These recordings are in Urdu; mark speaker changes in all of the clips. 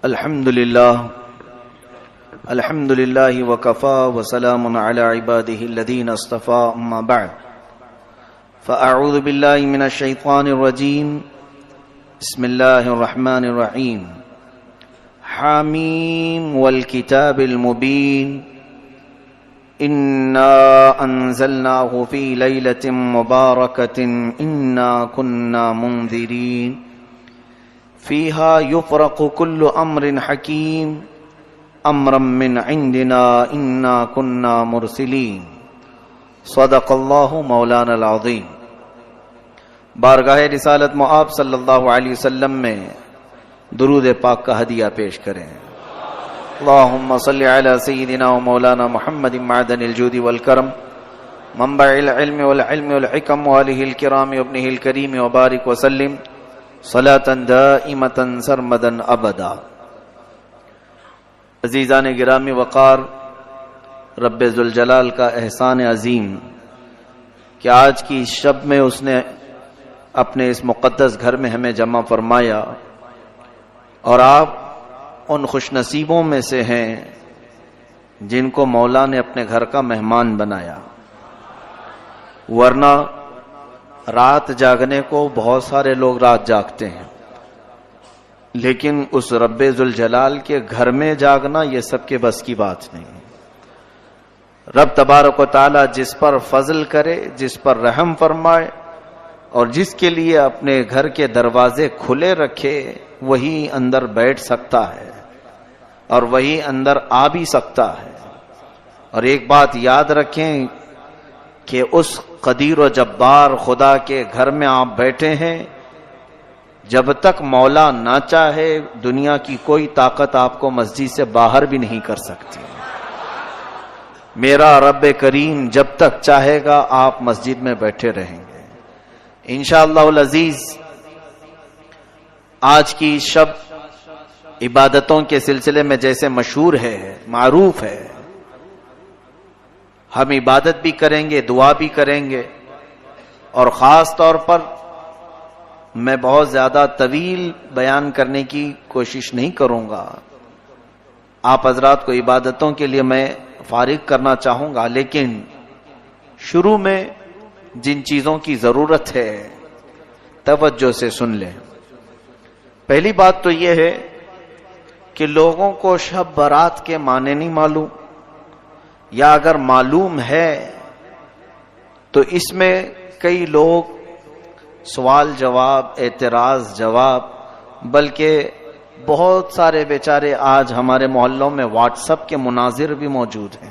Speaker 1: الحمد لله وكفى وسلام على عباده الذين اصطفى أما بعد فأعوذ بالله من الشيطان الرجيم بسم الله الرحمن الرحيم حاميم والكتاب المبين إنا أنزلناه في ليلة مباركة إنا كنا منذرين فيها يفرق كل أمر حكيم امرا من عندنا انا كنا مرسلین صدق اللہ مولانا العظیم۔ بارگاہ رسالت مآب صلی اللہ علیہ وسلم میں درود پاک کا ہدیہ پیش کریں۔ اللہم صلی علی سیدنا و مولانا محمد معدن الجود والکرم منبع العلم والعلم والحکم والہ الکرام وابنہ الکریم وبارک وسلم صلاة دائمة سرمدا ابدا۔ عزیزان گرامی وقار، رب ذوالجلال کا احسان عظیم کہ آج کی شب میں اس نے اپنے اس مقدس گھر میں ہمیں جمع فرمایا، اور آپ ان خوش نصیبوں میں سے ہیں جن کو مولا نے اپنے گھر کا مہمان بنایا۔ ورنہ رات جاگنے کو بہت سارے لوگ رات جاگتے ہیں، لیکن اس رب ذوالجلال کے گھر میں جاگنا یہ سب کے بس کی بات نہیں۔ رب تبارک و تعالی جس پر فضل کرے، جس پر رحم فرمائے، اور جس کے لیے اپنے گھر کے دروازے کھلے رکھے، وہی اندر بیٹھ سکتا ہے اور وہی اندر آ بھی سکتا ہے۔ اور ایک بات یاد رکھیں کہ اس قدیر و جبار خدا کے گھر میں آپ بیٹھے ہیں، جب تک مولا نہ چاہے دنیا کی کوئی طاقت آپ کو مسجد سے باہر بھی نہیں کر سکتی۔ میرا رب کریم جب تک چاہے گا آپ مسجد میں بیٹھے رہیں گے انشاءاللہ العزیز۔ آج کی شب عبادتوں کے سلسلے میں جیسے مشہور ہے، معروف ہے، ہم عبادت بھی کریں گے، دعا بھی کریں گے، اور خاص طور پر میں بہت زیادہ طویل بیان کرنے کی کوشش نہیں کروں گا۔ آپ حضرات کو عبادتوں کے لیے میں فارغ کرنا چاہوں گا، لیکن شروع میں جن چیزوں کی ضرورت ہے توجہ سے سن لیں۔ پہلی بات تو یہ ہے کہ لوگوں کو شب برات کے معنی نہیں معلوم، یا اگر معلوم ہے تو اس میں کئی لوگ سوال جواب، اعتراض جواب، بلکہ بہت سارے بیچارے آج ہمارے محلوں میں واٹس ایپ کے مناظر بھی موجود ہیں۔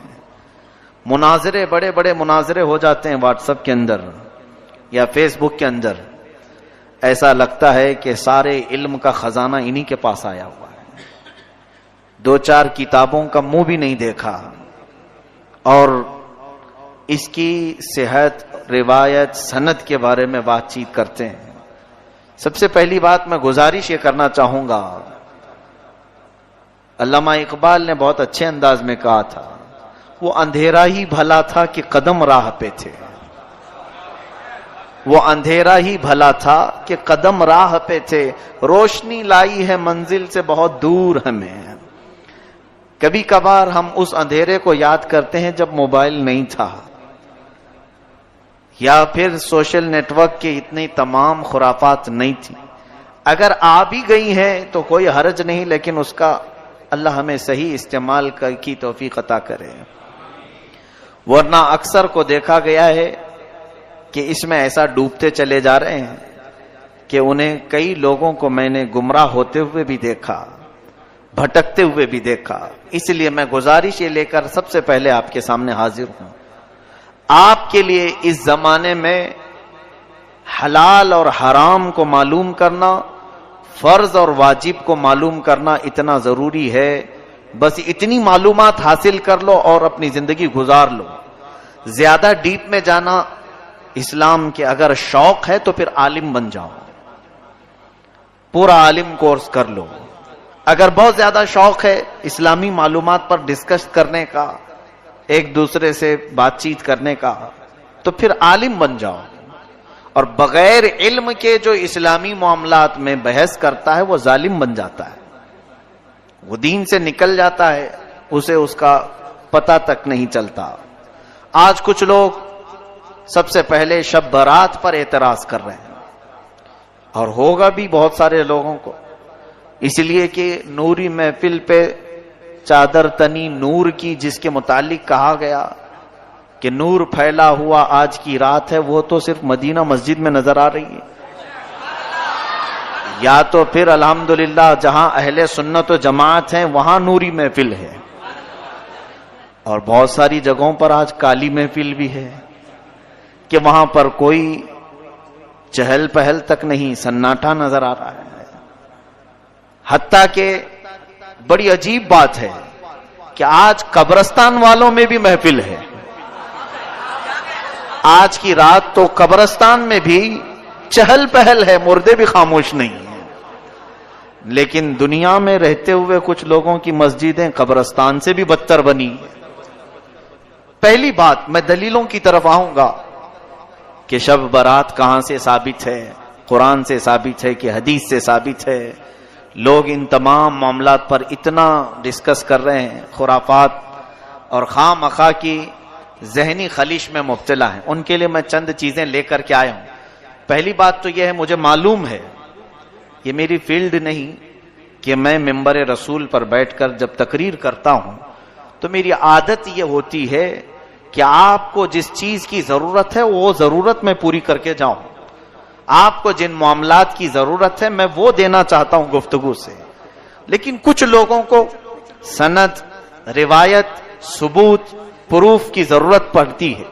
Speaker 1: مناظرے، بڑے بڑے مناظرے ہو جاتے ہیں واٹس ایپ کے اندر یا فیس بک کے اندر۔ ایسا لگتا ہے کہ سارے علم کا خزانہ انہی کے پاس آیا ہوا ہے، دو چار کتابوں کا منہ بھی نہیں دیکھا، اور اس کی صحت، روایت، سند کے بارے میں بات چیت کرتے ہیں۔ سب سے پہلی بات میں گزارش یہ کرنا چاہوں گا، علامہ اقبال نے بہت اچھے انداز میں کہا تھا، وہ اندھیرا ہی بھلا تھا کہ قدم راہ پہ تھے۔ وہ اندھیرا ہی بھلا تھا کہ قدم راہ پہ تھے، روشنی لائی ہے منزل سے بہت دور ہمیں۔ کبھی کبھار ہم اس اندھیرے کو یاد کرتے ہیں جب موبائل نہیں تھا، یا پھر سوشل نیٹ ورک کی اتنی تمام خرافات نہیں تھی۔ اگر آ بھی گئی ہیں تو کوئی حرج نہیں، لیکن اس کا اللہ ہمیں صحیح استعمال کی توفیق عطا کرے۔ ورنہ اکثر کو دیکھا گیا ہے کہ اس میں ایسا ڈوبتے چلے جا رہے ہیں کہ انہیں کئی لوگوں کو میں نے گمراہ ہوتے ہوئے بھی دیکھا، بھٹکتے ہوئے بھی دیکھا۔ اس لیے میں گزارش یہ لے کر سب سے پہلے آپ کے سامنے حاضر ہوں۔ آپ کے لیے اس زمانے میں حلال اور حرام کو معلوم کرنا، فرض اور واجب کو معلوم کرنا اتنا ضروری ہے، بس اتنی معلومات حاصل کر لو اور اپنی زندگی گزار لو۔ زیادہ ڈیپ میں جانا اسلام کے اگر شوق ہے تو پھر عالم بن جاؤ، پورا عالم کورس کر لو۔ اگر بہت زیادہ شوق ہے اسلامی معلومات پر ڈسکس کرنے کا، ایک دوسرے سے بات چیت کرنے کا، تو پھر عالم بن جاؤ۔ اور بغیر علم کے جو اسلامی معاملات میں بحث کرتا ہے وہ ظالم بن جاتا ہے۔ وہ دین سے نکل جاتا ہے، اسے اس کا پتہ تک نہیں چلتا۔ آج کچھ لوگ سب سے پہلے شب برات پر اعتراض کر رہے ہیں، اور ہوگا بھی بہت سارے لوگوں کو، اس لیے کہ نوری محفل پہ چادر تنی نور کی، جس کے متعلق کہا گیا کہ نور پھیلا ہوا آج کی رات ہے، وہ تو صرف مدینہ مسجد میں نظر آ رہی ہے، یا تو پھر الحمدللہ جہاں اہل سنت و جماعت ہیں وہاں نوری محفل ہے، اور بہت ساری جگہوں پر آج کالی محفل بھی ہے کہ وہاں پر کوئی چہل پہل تک نہیں، سناٹا نظر آ رہا ہے۔ حتیٰ کہ بڑی عجیب بات ہے کہ آج قبرستان والوں میں بھی محفل ہے۔ آج کی رات تو قبرستان میں بھی چہل پہل ہے، مردے بھی خاموش نہیں ہیں، لیکن دنیا میں رہتے ہوئے کچھ لوگوں کی مسجدیں قبرستان سے بھی بدتر بنی۔ پہلی بات، میں دلیلوں کی طرف آؤں گا کہ شب برات کہاں سے ثابت ہے، قرآن سے ثابت ہے کہ حدیث سے ثابت ہے۔ لوگ ان تمام معاملات پر اتنا ڈسکس کر رہے ہیں، خرافات اور خواہ مخواہ کی ذہنی خلیش میں مبتلا ہیں۔ ان کے لیے میں چند چیزیں لے کر کے آیا ہوں۔ پہلی بات تو یہ ہے، مجھے معلوم ہے، یہ میری فیلڈ نہیں کہ میں ممبر رسول پر بیٹھ کر جب تقریر کرتا ہوں تو میری عادت یہ ہوتی ہے کہ آپ کو جس چیز کی ضرورت ہے وہ ضرورت میں پوری کر کے جاؤں، آپ کو جن معاملات کی ضرورت ہے میں وہ دینا چاہتا ہوں گفتگو سے۔ لیکن کچھ لوگوں کو سند، روایت، ثبوت، پروف کی ضرورت پڑتی ہے،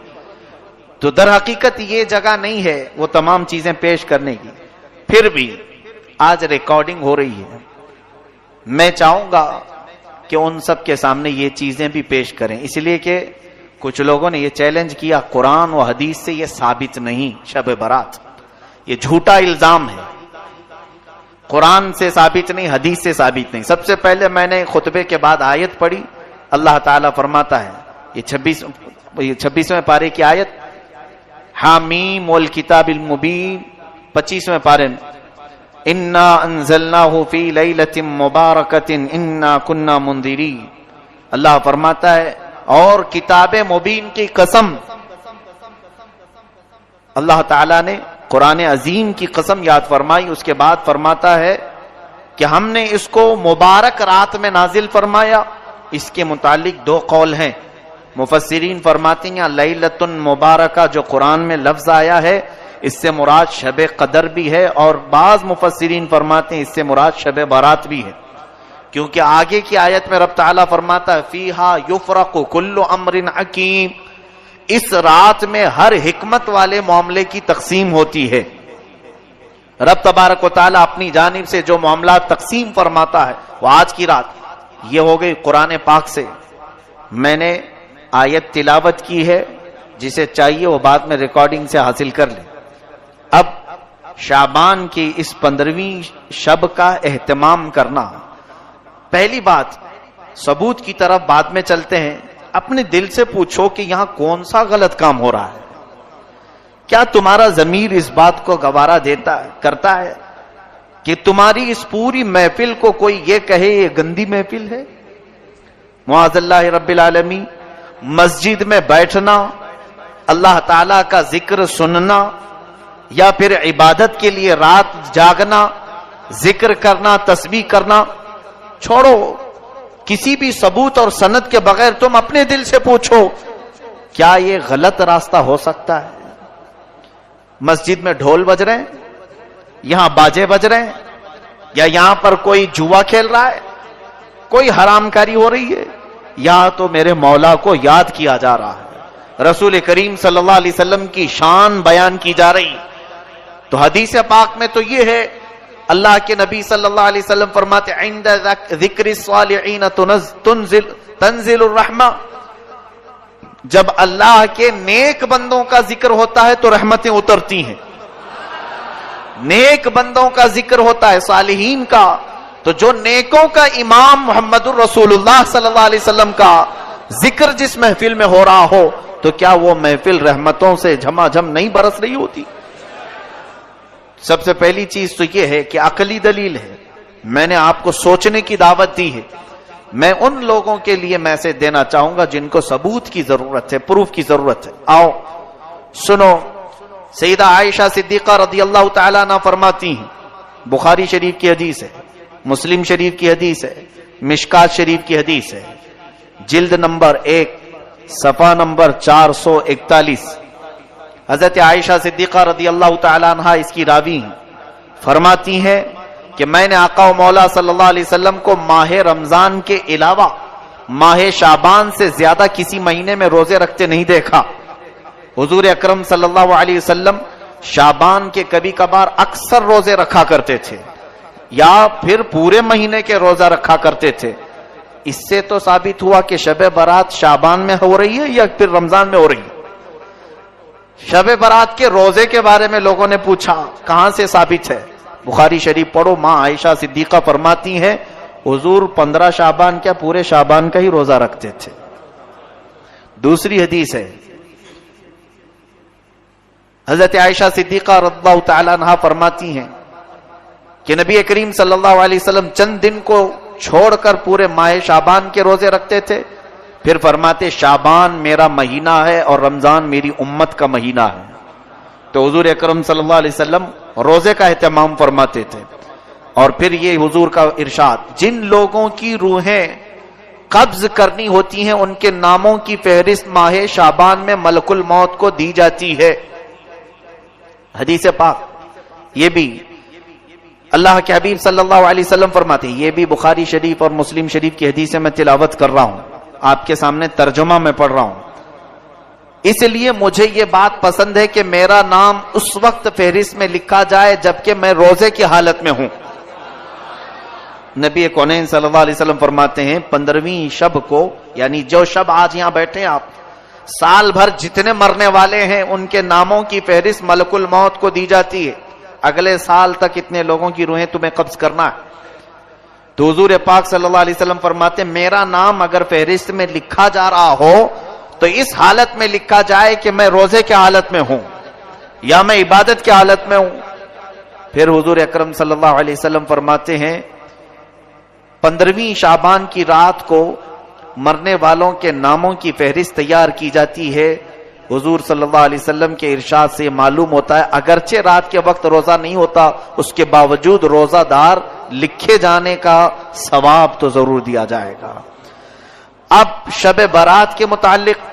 Speaker 1: تو در حقیقت یہ جگہ نہیں ہے وہ تمام چیزیں پیش کرنے کی۔ پھر بھی آج ریکارڈنگ ہو رہی ہے، میں چاہوں گا کہ ان سب کے سامنے یہ چیزیں بھی پیش کریں، اس لیے کہ کچھ لوگوں نے یہ چیلنج کیا قرآن و حدیث سے یہ ثابت نہیں شب برات، یہ جھوٹا الزام ہے، قرآن سے ثابت نہیں، حدیث سے ثابت نہیں۔ سب سے پہلے میں نے خطبے کے بعد آیت پڑھی، اللہ تعالیٰ فرماتا ہے، یہ 26ویں پارے کی آیت، حامیم والکتاب المبین، 25ویں پارے میں، انا انزلناہ فی لیلۃ مبارکۃ انا کنا منذرین، اللہ فرماتا ہے اور کتاب مبین کی قسم، اللہ تعالیٰ نے قرآن عظیم کی قسم یاد فرمائی، اس کے بعد فرماتا ہے کہ ہم نے اس کو مبارک رات میں نازل فرمایا۔ اس کے متعلق دو قول ہیں، مفسرین فرماتے ہیں لیلۃ مبارکہ جو قرآن میں لفظ آیا ہے اس سے مراد شب قدر بھی ہے، اور بعض مفسرین فرماتے ہیں اس سے مراد شب برات بھی ہے، کیونکہ آگے کی آیت میں رب تعالیٰ فرماتا ہے فیہا یفرق کل امر حکیم، اس رات میں ہر حکمت والے معاملے کی تقسیم ہوتی ہے۔ رب تبارک و تعالیٰ اپنی جانب سے جو معاملات تقسیم فرماتا ہے وہ آج کی رات، یہ ہو گئی قرآن پاک سے۔ میں نے آیت تلاوت کی ہے، جسے چاہیے وہ بعد میں ریکارڈنگ سے حاصل کر لیں۔ اب شعبان کی اس 15ویں شب کا اہتمام کرنا، پہلی بات ثبوت کی طرف بعد میں چلتے ہیں۔ اپنے دل سے پوچھو کہ یہاں کون سا غلط کام ہو رہا ہے؟ کیا تمہارا ضمیر اس بات کو گوارا کرتا ہے کہ تمہاری اس پوری محفل کو کوئی یہ کہے یہ گندی محفل ہے؟ معاذ اللہ رب العالمین، مسجد میں بیٹھنا، اللہ تعالی کا ذکر سننا، یا پھر عبادت کے لیے رات جاگنا، ذکر کرنا، تسبیح کرنا، چھوڑو، کسی بھی ثبوت اور سند کے بغیر تم اپنے دل سے پوچھو کیا یہ غلط راستہ ہو سکتا ہے؟ مسجد میں ڈھول بج رہے ہیں، یہاں باجے بج رہے ہیں، یا یہاں پر کوئی جوا کھیل رہا ہے، کوئی حرام کاری ہو رہی ہے، یا تو میرے مولا کو یاد کیا جا رہا ہے، رسول کریم صلی اللہ علیہ وسلم کی شان بیان کی جا رہی۔ تو حدیث پاک میں تو یہ ہے، اللہ کے نبی صلی اللہ علیہ وسلم فرماتے عند ذکر الصالحین تنزل الرحمہ، جب اللہ کے نیک بندوں کا ذکر ہوتا ہے تو رحمتیں اترتی ہیں۔ نیک بندوں کا ذکر ہوتا ہے، صالحین کا، تو جو نیکوں کا امام محمد الرسول اللہ صلی اللہ علیہ وسلم کا ذکر جس محفل میں ہو رہا ہو تو کیا وہ محفل رحمتوں سے جھما جھم نہیں برس رہی ہوتی؟ سب سے پہلی چیز تو یہ ہے کہ عقلی دلیل ہے میں نے آپ کو سوچنے کی دعوت دی ہے. میں ان لوگوں کے لیے میسج دینا چاہوں گا جن کو ثبوت کی ضرورت ہے, پروف کی ضرورت ہے. آؤ سنو, سیدہ عائشہ صدیقہ رضی اللہ تعالیٰ عنہ فرماتی ہیں, بخاری شریف کی حدیث ہے, مسلم شریف کی حدیث ہے, مشکات شریف کی حدیث ہے, جلد نمبر 1 صفحہ نمبر 441. حضرت عائشہ صدیقہ رضی اللہ تعالیٰ عنہ اس کی راوی ہیں. فرماتی ہیں کہ میں نے آقا و مولا صلی اللہ علیہ وسلم کو ماہ رمضان کے علاوہ ماہ شعبان سے زیادہ کسی مہینے میں روزے رکھتے نہیں دیکھا. حضور اکرم صلی اللہ علیہ وسلم شعبان کے کبھی کبھار اکثر روزے رکھا کرتے تھے یا پھر پورے مہینے کے روزہ رکھا کرتے تھے. اس سے تو ثابت ہوا کہ شب برات شعبان میں ہو رہی ہے یا پھر رمضان میں ہو رہی ہے. شب برات کے روزے کے بارے میں لوگوں نے پوچھا, کہاں سے ثابت ہے؟ بخاری شریف پڑھو, ماں عائشہ صدیقہ فرماتی ہیں حضور 15 شعبان کیا پورے شعبان کا ہی روزہ رکھتے تھے. دوسری حدیث ہے, حضرت عائشہ صدیقہ رضی اللہ تعالیٰ عنہ فرماتی ہیں کہ نبی کریم صلی اللہ علیہ وسلم چند دن کو چھوڑ کر پورے ماہ شعبان کے روزے رکھتے تھے. پھر فرماتے شعبان میرا مہینہ ہے اور رمضان میری امت کا مہینہ ہے. تو حضور اکرم صلی اللہ علیہ وسلم روزے کا اہتمام فرماتے تھے. اور پھر یہ حضور کا ارشاد, جن لوگوں کی روحیں قبض کرنی ہوتی ہیں ان کے ناموں کی فہرست ماہ شعبان میں ملک الموت کو دی جاتی ہے. حدیث پاک یہ بھی اللہ کے حبیب صلی اللہ علیہ وسلم فرماتے ہیں, یہ بھی بخاری شریف اور مسلم شریف کی حدیث میں تلاوت کر رہا ہوں, آپ کے سامنے ترجمہ میں پڑھ رہا ہوں. اس لیے مجھے یہ بات پسند ہے کہ میرا نام اس وقت فہرست میں لکھا جائے جبکہ میں روزے کی حالت میں ہوں. نبی کونین صلی اللہ علیہ وسلم فرماتے ہیں 15ویں شب کو, یعنی جو شب آج یہاں بیٹھے آپ, سال بھر جتنے مرنے والے ہیں ان کے ناموں کی فہرست ملک الموت کو دی جاتی ہے. اگلے سال تک اتنے لوگوں کی روحیں تمہیں قبض کرنا ہے. تو حضور پاک صلی اللہ علیہ وسلم فرماتے میرا نام اگر فہرست میں لکھا جا رہا ہو تو اس حالت میں لکھا جائے کہ میں روزے کی حالت میں ہوں یا میں عبادت کی حالت میں ہوں. پھر حضور اکرم صلی اللہ علیہ وسلم فرماتے ہیں 15ویں شعبان کی رات کو مرنے والوں کے ناموں کی فہرست تیار کی جاتی ہے. حضور صلی اللہ علیہ وسلم کے ارشاد سے معلوم ہوتا ہے اگرچہ رات کے وقت روزہ نہیں ہوتا, اس کے باوجود روزہ دار لکھے جانے کا ثواب تو ضرور دیا جائے گا. اب شب برات کے متعلق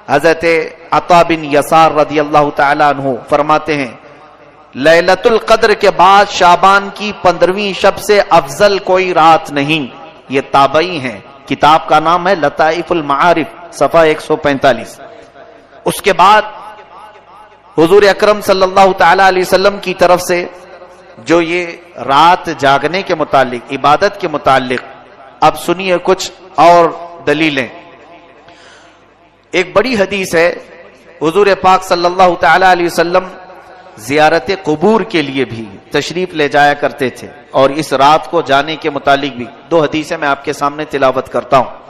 Speaker 1: حضرت عطا بن یسار رضی اللہ تعالیٰ عنہ فرماتے ہیں لیلۃ القدر کے بعد شعبان کی 15ویں شب سے افضل کوئی رات نہیں. یہ تابعی ہیں, کتاب کا نام ہے لطائف المعارف صفحہ 145. اس کے بعد حضور اکرم صلی اللہ تعالی علیہ وسلم کی طرف سے جو یہ رات جاگنے کے متعلق, عبادت کے متعلق, اب سنیے کچھ اور دلیلیں. ایک بڑی حدیث ہے, حضور پاک صلی اللہ تعالی علیہ وسلم زیارت قبور کے لیے بھی تشریف لے جایا کرتے تھے, اور اس رات کو جانے کے متعلق بھی 2 حدیثیں میں آپ کے سامنے تلاوت کرتا ہوں.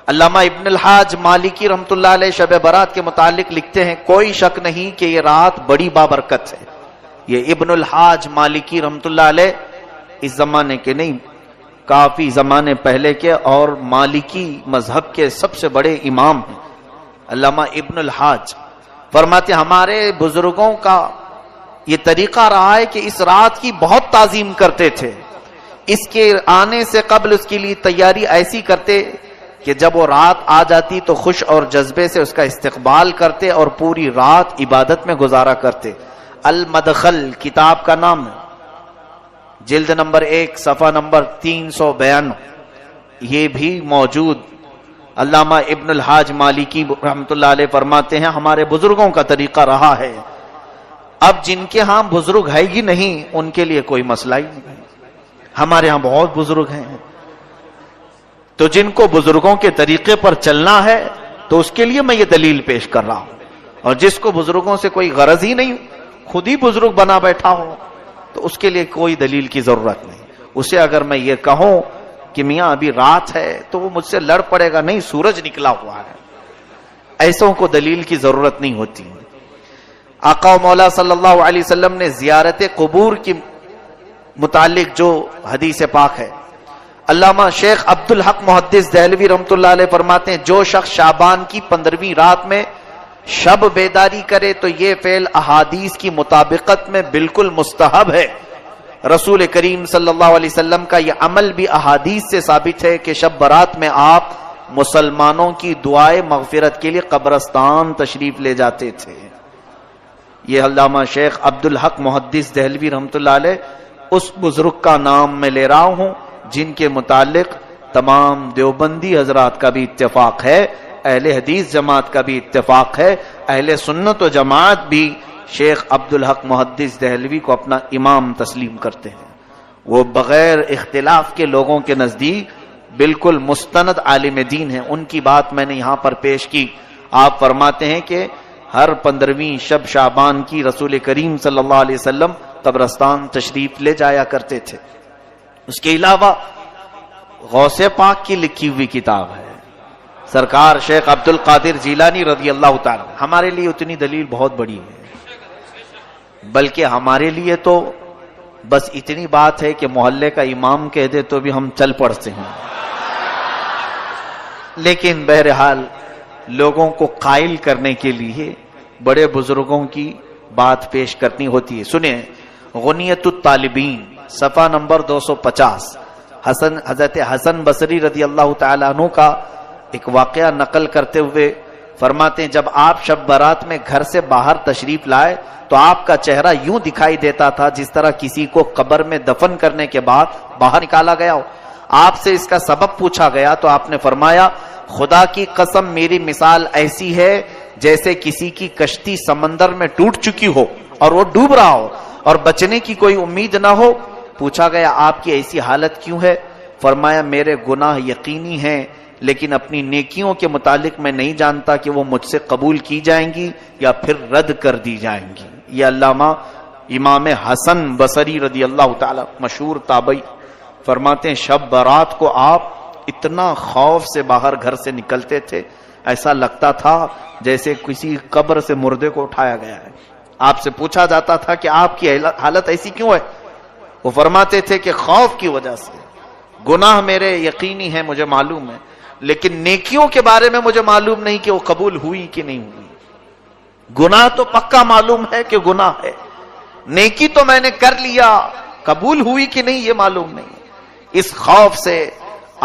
Speaker 1: علامہ ابن الحاج مالکی رحمۃ اللہ علیہ شب برات کے متعلق لکھتے ہیں کوئی شک نہیں کہ یہ رات بڑی بابرکت ہے. یہ ابن الحاج مالکی رحمۃ اللہ علیہ اس زمانے کے نہیں, کافی زمانے پہلے کے, اور مالکی مذہب کے سب سے بڑے امام ہیں. علامہ ابن الحاج فرماتے ہمارے بزرگوں کا یہ طریقہ رہا ہے کہ اس رات کی بہت تعظیم کرتے تھے. اس کے آنے سے قبل اس کے لیے تیاری ایسی کرتے کہ جب وہ رات آ جاتی تو خوش اور جذبے سے اس کا استقبال کرتے اور پوری رات عبادت میں گزارا کرتے. المدخل کتاب کا نام ہے, جلد نمبر 1 صفحہ نمبر 352, یہ بھی موجود. علامہ ابن الحاج مالکی رحمۃ اللہ علیہ فرماتے ہیں ہمارے بزرگوں کا طریقہ رہا ہے. اب جن کے ہاں بزرگ ہے ہی نہیں ان کے لیے کوئی مسئلہ ہی نہیں. ہمارے ہاں بہت بزرگ ہیں, تو جن کو بزرگوں کے طریقے پر چلنا ہے تو اس کے لیے میں یہ دلیل پیش کر رہا ہوں. اور جس کو بزرگوں سے کوئی غرض ہی نہیں, خود ہی بزرگ بنا بیٹھا ہو, تو اس کے لیے کوئی دلیل کی ضرورت نہیں. اسے اگر میں یہ کہوں کہ میاں ابھی رات ہے تو وہ مجھ سے لڑ پڑے گا, نہیں سورج نکلا ہوا ہے. ایسوں کو دلیل کی ضرورت نہیں ہوتی. آقا و مولا صلی اللہ علیہ وسلم نے زیارت قبور کی متعلق جو حدیث پاک ہے، علامہ شیخ عبدالحق محدث دہلوی رحمۃ اللہ علیہ فرماتے ہیں جو شخص شعبان کی 15ویں رات میں شب بیداری کرے تو یہ فعل احادیث کی مطابقت میں بالکل مستحب ہے۔ رسول کریم صلی اللہ علیہ وسلم کا یہ عمل بھی احادیث سے ثابت ہے کہ شب برات میں آپ مسلمانوں کی دعائے مغفرت کے لیے قبرستان تشریف لے جاتے تھے۔ یہ علامہ شیخ عبدالحق محدث دہلوی رحمۃ اللہ علیہ اس بزرگ کا نام میں لے رہا ہوں جن کے متعلق تمام دیوبندی حضرات کا بھی اتفاق ہے، اہل حدیث جماعت کا بھی اتفاق ہے، اہل سنت و جماعت بھی شیخ عبدالحق محدث دہلوی کو اپنا امام تسلیم کرتے ہیں۔ وہ بغیر اختلاف کے لوگوں کے نزدیک بالکل مستند عالم دین ہیں۔ ان کی بات میں نے یہاں پر پیش کی۔ آپ فرماتے ہیں کہ ہر 15ویں شب شعبان کی رسول کریم صلی اللہ علیہ وسلم قبرستان تشریف لے جایا کرتے تھے۔ اس کے علاوہ غوث پاک کی لکھی ہوئی کتاب ہے، سرکار شیخ عبد القادر جیلانی رضی اللہ تعالی۔ ہمارے لیے اتنی دلیل بہت بڑی ہے، بلکہ ہمارے لیے تو بس اتنی بات ہے کہ محلے کا امام کہہ دے تو بھی ہم چل پڑتے ہیں، لیکن بہرحال لوگوں کو قائل کرنے کے لیے بڑے بزرگوں کی بات پیش کرنی ہوتی ہے۔ سنیں، غنیت الطالبین صفحہ نمبر 250 حضرت حسن بصری رضی اللہ تعالی عنہ کا ایک واقعہ نقل کرتے ہوئے فرماتے ہیں جب آپ شب برات میں گھر سے باہر تشریف لائے تو آپ کا چہرہ یوں دکھائی دیتا تھا جس طرح کسی کو قبر میں دفن کرنے کے بعد باہر نکالا گیا ہو۔ آپ سے اس کا سبب پوچھا گیا تو آپ نے فرمایا خدا کی قسم میری مثال ایسی ہے جیسے کسی کی کشتی سمندر میں ٹوٹ چکی ہو اور وہ ڈوب رہا ہو اور بچنے کی کوئی امید نہ ہو۔ پوچھا گیا آپ کی ایسی حالت کیوں ہے؟ فرمایا میرے گناہ یقینی ہیں لیکن اپنی نیکیوں کے متعلق میں نہیں جانتا کہ وہ مجھ سے قبول کی جائیں گی یا پھر رد کر دی جائیں گی۔ یہ علامہ امام حسن بصری رضی اللہ تعالی مشہور تابعی فرماتے ہیں شب برات کو آپ اتنا خوف سے باہر گھر سے نکلتے تھے ایسا لگتا تھا جیسے کسی قبر سے مردے کو اٹھایا گیا ہے۔ آپ سے پوچھا جاتا تھا کہ آپ کی حالت ایسی کیوں ہے؟ وہ فرماتے تھے کہ خوف کی وجہ سے، گناہ میرے یقینی ہے مجھے معلوم ہے لیکن نیکیوں کے بارے میں مجھے معلوم نہیں کہ وہ قبول ہوئی کہ نہیں ہوئی۔ گناہ تو پکا معلوم ہے کہ گناہ ہے، نیکی تو میں نے کر لیا، قبول ہوئی کہ نہیں یہ معلوم نہیں۔ اس خوف سے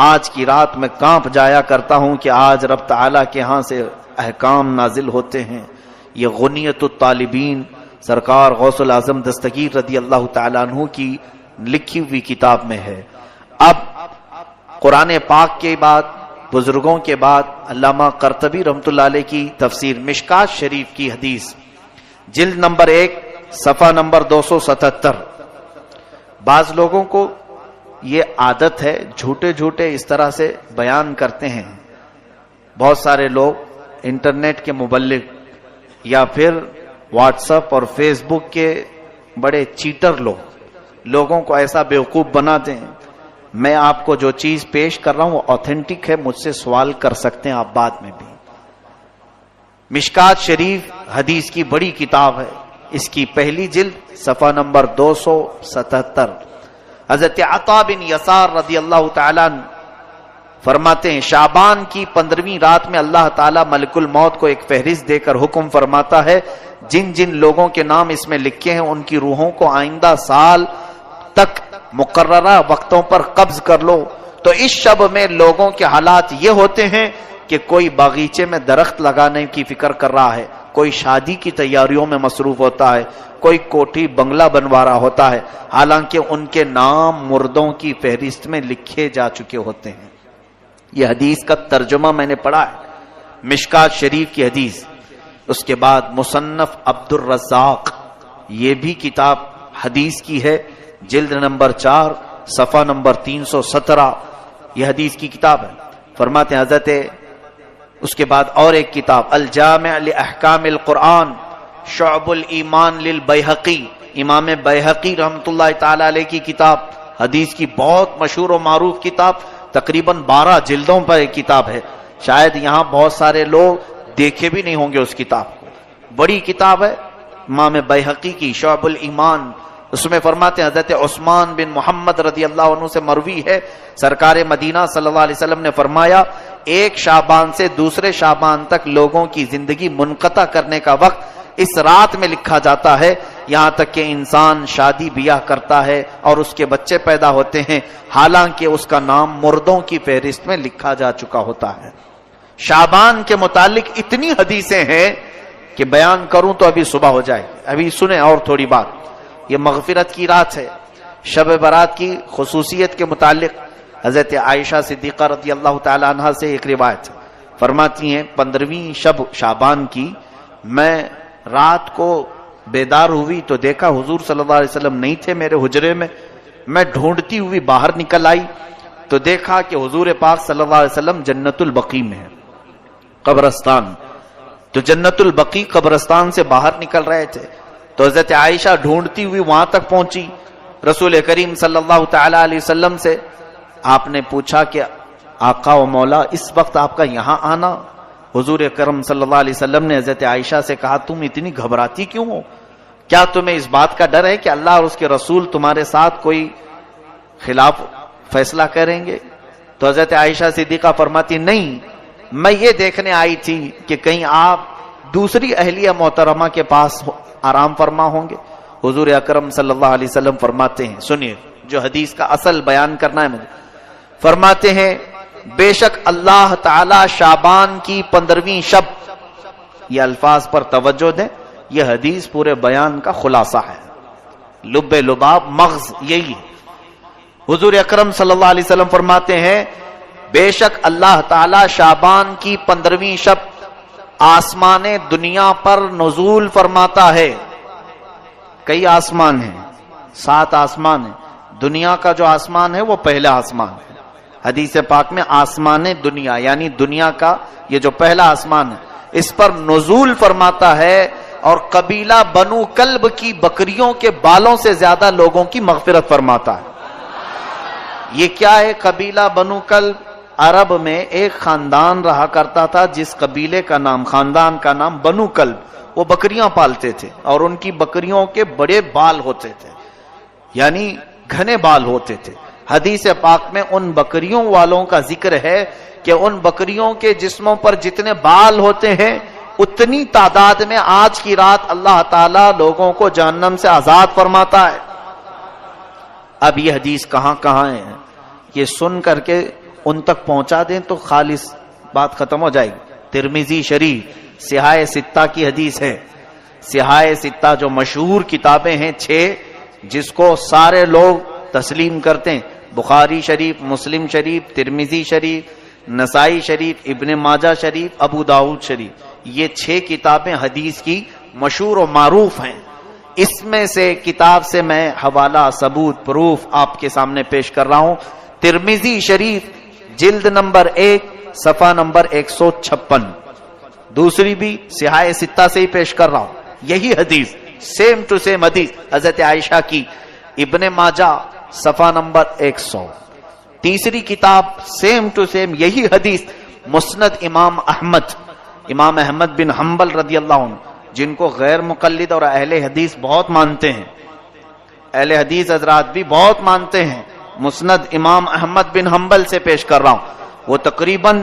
Speaker 1: آج کی رات میں کانپ جایا کرتا ہوں کہ آج رب تعالیٰ کے ہاں سے احکام نازل ہوتے ہیں۔ یہ غنیت الطالبین سرکار غوث العظم دستگیر رضی اللہ تعالیٰ عنہ کی لکھی ہوئی کتاب میں ہے۔ اب قرآن پاک کے بعد بزرگوں کے بعد علامہ قرطبی رحمۃ اللہ علیہ کی تفسیر مشکات شریف کی حدیث جلد نمبر 1 صفحہ نمبر 277۔ بعض لوگوں کو یہ عادت ہے جھوٹے جھوٹے اس طرح سے بیان کرتے ہیں۔ بہت سارے لوگ انٹرنیٹ کے مبلغ یا پھر واٹس ایپ اور فیس بک کے بڑے چیٹر لوگوں کو ایسا بیوقوف بناتے ہیں۔ میں آپ کو جو چیز پیش کر رہا ہوں وہ اوتھینٹک ہے، مجھ سے سوال کر سکتے ہیں آپ بعد میں بھی۔ مشکات شریف حدیث کی بڑی کتاب ہے، اس کی پہلی جلد صفحہ نمبر 277۔ حضرت عطا بن یسار رضی اللہ تعالیٰ فرماتے ہیں شعبان کی 15ویں رات میں اللہ تعالیٰ ملک الموت کو ایک فہرست دے کر حکم فرماتا ہے جن جن لوگوں کے نام اس میں لکھے ہیں ان کی روحوں کو آئندہ سال تک مقررہ وقتوں پر قبض کر لو۔ تو اس شب میں لوگوں کے حالات یہ ہوتے ہیں کہ کوئی باغیچے میں درخت لگانے کی فکر کر رہا ہے، کوئی شادی کی تیاریوں میں مصروف ہوتا ہے، کوئی کوٹھی بنگلہ بنوا رہا ہوتا ہے، حالانکہ ان کے نام مردوں کی فہرست میں لکھے جا چکے ہوتے ہیں۔ یہ حدیث کا ترجمہ میں نے پڑھا ہے، مشکات شریف کی حدیث۔ اس کے بعد مصنف عبد الرزاق، یہ بھی کتاب حدیث کی ہے، جلد نمبر 4 صفحہ نمبر 317، یہ حدیث کی کتاب ہے۔ فرماتے ہیں حضرت اس کے بعد اور ایک کتاب الجامع لاحکام القرآن شعب الایمان للبیہقی، امام بیہقی رحمۃ اللہ تعالی علیہ کی کتاب، حدیث کی بہت مشہور و معروف کتاب، تقریباً 12 جلدوں پر ایک کتاب ہے، شاید یہاں بہت سارے لوگ دیکھے بھی نہیں ہوں گے اس کتاب کو، بڑی کتاب ہے امام بیہقی کی شعب الایمان اس میں فرماتے ہیں حضرت عثمان بن محمد رضی اللہ عنہ سے مروی ہے، سرکار مدینہ صلی اللہ علیہ وسلم نے فرمایا ایک شعبان سے دوسرے شعبان تک لوگوں کی زندگی منقطع کرنے کا وقت اس رات میں لکھا جاتا ہے، یہاں تک کہ انسان شادی بیاہ کرتا ہے اور اس کے بچے پیدا ہوتے ہیں، حالانکہ اس کا نام مردوں کی فہرست میں لکھا جا چکا ہوتا ہے۔ شعبان کے متعلق اتنی حدیثیں ہیں کہ بیان کروں تو ابھی صبح ہو جائے۔ ابھی سنیں اور تھوڑی بات، یہ مغفرت کی رات ہے۔ شب برات کی خصوصیت کے متعلق حضرت عائشہ صدیقہ رضی اللہ تعالی عنہا سے ایک روایت فرماتی ہیں 15ویں شب شعبان کی میں رات کو بیدار ہوئی تو دیکھا حضور صلی اللہ علیہ وسلم نہیں تھے میرے حجرے میں، میں ڈھونڈتی ہوئی باہر نکل آئی تو دیکھا کہ حضور پاک صلی اللہ علیہ وسلم جنت البقیع میں ہے، قبرستان، تو جنت البقیع قبرستان سے باہر نکل رہے تھے تو حضرت عائشہ ڈھونڈتی ہوئی وہاں تک پہنچی، رسول کریم صلی اللہ تعالی علیہ وسلم سے آپ نے پوچھا کہ آقا و مولا اس وقت آپ کا یہاں آنا؟ حضور کرم صلی اللہ علیہ وسلم نے حضرت عائشہ سے کہا تم اتنی گھبراتی کیوں ہو؟ کیا تمہیں اس بات کا ڈر ہے کہ اللہ اور اس کے رسول تمہارے ساتھ کوئی خلاف فیصلہ کریں گے؟ تو حضرت عائشہ صدیقہ فرماتی نہیں، میں یہ دیکھنے آئی تھی کہ کہیں آپ دوسری اہلیہ محترمہ کے پاس آرام فرما ہوں گے۔ حضور اکرم صلی اللہ علیہ وسلم فرماتے ہیں، سنیے جو حدیث کا اصل بیان کرنا ہے مجھے، فرماتے ہیں بے شک اللہ تعالی شعبان کی 15ویں شب، یہ الفاظ پر توجہ دیں، یہ حدیث پورے بیان کا خلاصہ ہے، لب لباب مغز یہی ہے۔ حضور اکرم صلی اللہ علیہ وسلم فرماتے ہیں بے شک اللہ تعالی شعبان کی 15ویں شب آسمان دنیا پر نزول فرماتا ہے۔ کئی آسمان ہیں، 7 آسمان ہیں، دنیا کا جو آسمان ہے وہ پہلا آسمان ہے۔ حدیث پاک میں آسمان دنیا یعنی دنیا کا یہ جو پہلا آسمان ہے اس پر نزول فرماتا ہے، اور قبیلہ بنو کلب کی بکریوں کے بالوں سے زیادہ لوگوں کی مغفرت فرماتا ہے۔ یہ کیا ہے قبیلہ بنو کلب؟ عرب میں ایک خاندان رہا کرتا تھا جس قبیلے کا نام، خاندان کا نام بنو کلب، وہ بکریاں پالتے تھے اور ان کی بکریوں کے بڑے بال ہوتے تھے، یعنی گھنے بال ہوتے تھے۔ حدیث پاک میں ان بکریوں والوں کا ذکر ہے کہ ان بکریوں کے جسموں پر جتنے بال ہوتے ہیں اتنی تعداد میں آج کی رات اللہ تعالیٰ لوگوں کو جہنم سے آزاد فرماتا ہے۔ اب یہ حدیث کہاں کہاں ہے یہ سن کر کے ان تک پہنچا دیں تو خالص بات ختم ہو جائے گی۔ ترمذی شریف صحاح ستہ کی حدیث ہے، صحاح ستہ جو مشہور کتابیں ہیں 6 جس کو سارے لوگ تسلیم کرتے ہیں، بخاری شریف، مسلم شریف، ترمذی شریف، نسائی شریف، ابن ماجہ شریف، ابو داؤد شریف، یہ 6 کتابیں حدیث کی مشہور و معروف ہیں۔ اس میں سے کتاب سے میں حوالہ، ثبوت، پروف آپ کے سامنے پیش کر رہا ہوں۔ ترمذی شریف جلد نمبر 1 صفحہ نمبر 156، دوسری بھی صحاح ستہ سے ہی پیش کر رہا ہوں، یہی حدیث سیم ٹو سیم حدیث حضرت عائشہ کی، ابن ماجہ صفحہ نمبر 100، تیسری کتاب سیم ٹو سیم یہی حدیث مسند امام احمد بن حنبل رضی اللہ عنہ، جن کو غیر مقلد اور اہل حدیث بہت مانتے ہیں، اہل حدیث حضرات بھی بہت مانتے ہیں، مسند امام احمد بن حنبل سے پیش کر رہا ہوں۔ وہ تقریباً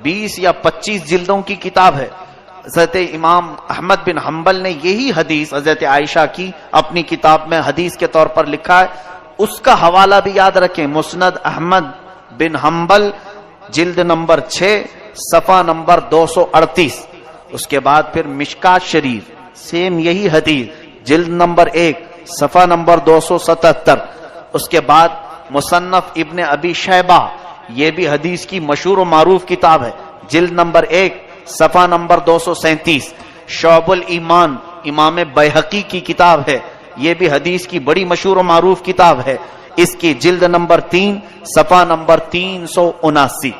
Speaker 1: 20 یا 25 جلدوں کی کتاب ہے۔ حضرت امام احمد بن حنبل نے یہی حدیث حضرت عائشہ کی اپنی کتاب میں حدیث کے طور پر لکھا ہے، اس کا حوالہ بھی یاد رکھیں، مسند احمد بن حنبل جلد نمبر 6 صفحہ نمبر 238۔ اس کے بعد پھر مشکات شریف سیم یہی حدیث جلد نمبر 1 صفحہ نمبر 277۔ اس کے بعد مصنف ابن ابی شیبہ، یہ بھی حدیث کی مشہور و معروف کتاب ہے، جلد نمبر 1 صفحہ نمبر 237۔ شعب الایمان امام بیہقی کی کتاب ہے، یہ بھی حدیث کی بڑی مشہور و معروف کتاب ہے، اس کی جلد نمبر 3 صفحہ نمبر 379۔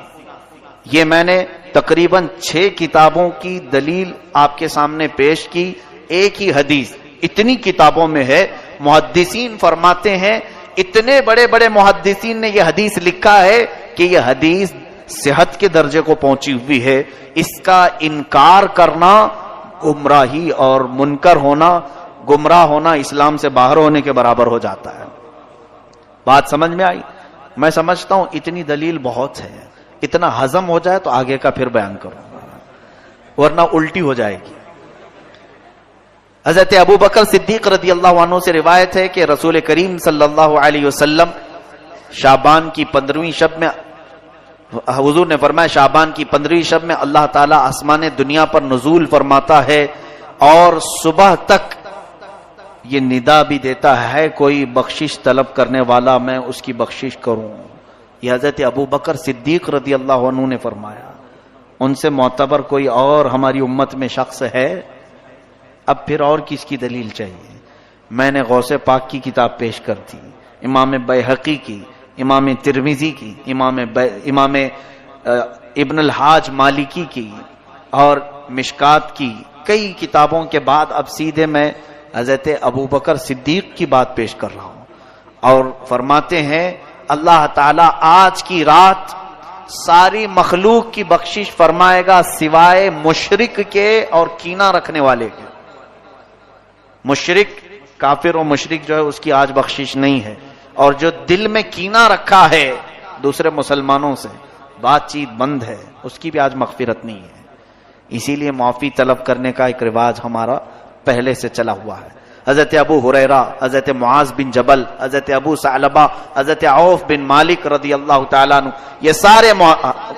Speaker 1: یہ میں نے تقریباً 6 کتابوں کی دلیل آپ کے سامنے پیش کی، ایک ہی حدیث اتنی کتابوں میں ہے۔ محدثین فرماتے ہیں، اتنے بڑے بڑے محدثین نے یہ حدیث لکھا ہے کہ یہ حدیث صحت کے درجے کو پہنچی ہوئی ہے، اس کا انکار کرنا گمراہی اور منکر ہونا گمراہ ہونا اسلام سے باہر ہونے کے برابر ہو جاتا ہے. بات سمجھ میں آئی؟ میں سمجھتا ہوں اتنی دلیل بہت ہے، اتنا ہضم ہو جائے تو آگے کا پھر بیان کروں گا، ورنہ الٹی ہو جائے گی. حضرت ابو بکر صدیق رضی اللہ عنہ سے روایت ہے کہ رسول کریم صلی اللہ علیہ وسلم شعبان کی 15ویں شب میں، حضور نے فرمایا شعبان کی 15ویں شب میں اللہ تعالیٰ آسمان دنیا پر نزول فرماتا ہے اور صبح تک یہ ندا بھی دیتا ہے کوئی بخشش طلب کرنے والا میں اس کی بخشش کروں. یہ حضرت ابو بکر صدیق رضی اللہ عنہ نے فرمایا. ان سے معتبر کوئی اور ہماری امت میں شخص ہے؟ اب پھر اور کس کی دلیل چاہیے؟ میں نے غوث پاک کی کتاب پیش کر دی، امام بیہقی کی، امام ترمذی کی، امام ابن الحاج مالکی کی اور مشکات کی کئی کتابوں کے بعد اب سیدھے میں حضرت ابو بکر صدیق کی بات پیش کر رہا ہوں. اور فرماتے ہیں اللہ تعالیٰ آج کی رات ساری مخلوق کی بخشش فرمائے گا سوائے مشرک کے اور کینہ رکھنے والے کے. مشرک، کافر و مشرک جو ہے اس کی آج بخشش نہیں ہے، اور جو دل میں کینہ رکھا ہے دوسرے مسلمانوں سے، بات چیت بند ہے، اس کی بھی آج مغفرت نہیں ہے. اسی لیے معافی طلب کرنے کا ایک رواج ہمارا پہلے سے چلا ہوا ہے. حضرت ابو ہریرہ، حضرت معاذ بن جبل، حضرت ابو ثعلبہ، حضرت عوف بن مالک رضی اللہ تعالیٰ عنہ، یہ سارے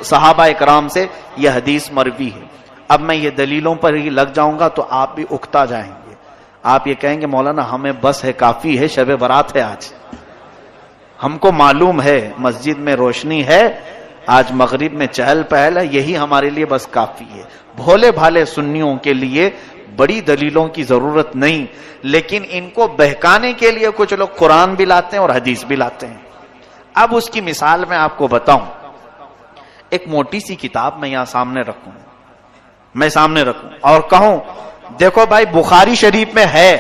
Speaker 1: صحابہ کرام سے یہ حدیث مروی ہے. اب میں یہ دلیلوں پر ہی لگ جاؤں گا تو آپ بھی اکتا جائیں گے. آپ یہ کہیں گے مولانا ہمیں بس ہے، کافی ہے، شب برات ہے آج، ہم کو معلوم ہے مسجد میں روشنی ہے، آج مغرب میں چہل پہل ہے، یہی ہمارے لیے بس کافی ہے. بھولے بھالے سنیوں کے لیے بڑی دلیلوں کی ضرورت نہیں، لیکن ان کو بہکانے کے لیے کچھ لوگ قرآن بھی لاتے ہیں اور حدیث بھی لاتے ہیں. اب اس کی مثال میں آپ کو بتاؤں. ایک موٹی سی کتاب میں یہاں سامنے رکھوں اور کہوں دیکھو بھائی بخاری شریف میں ہے،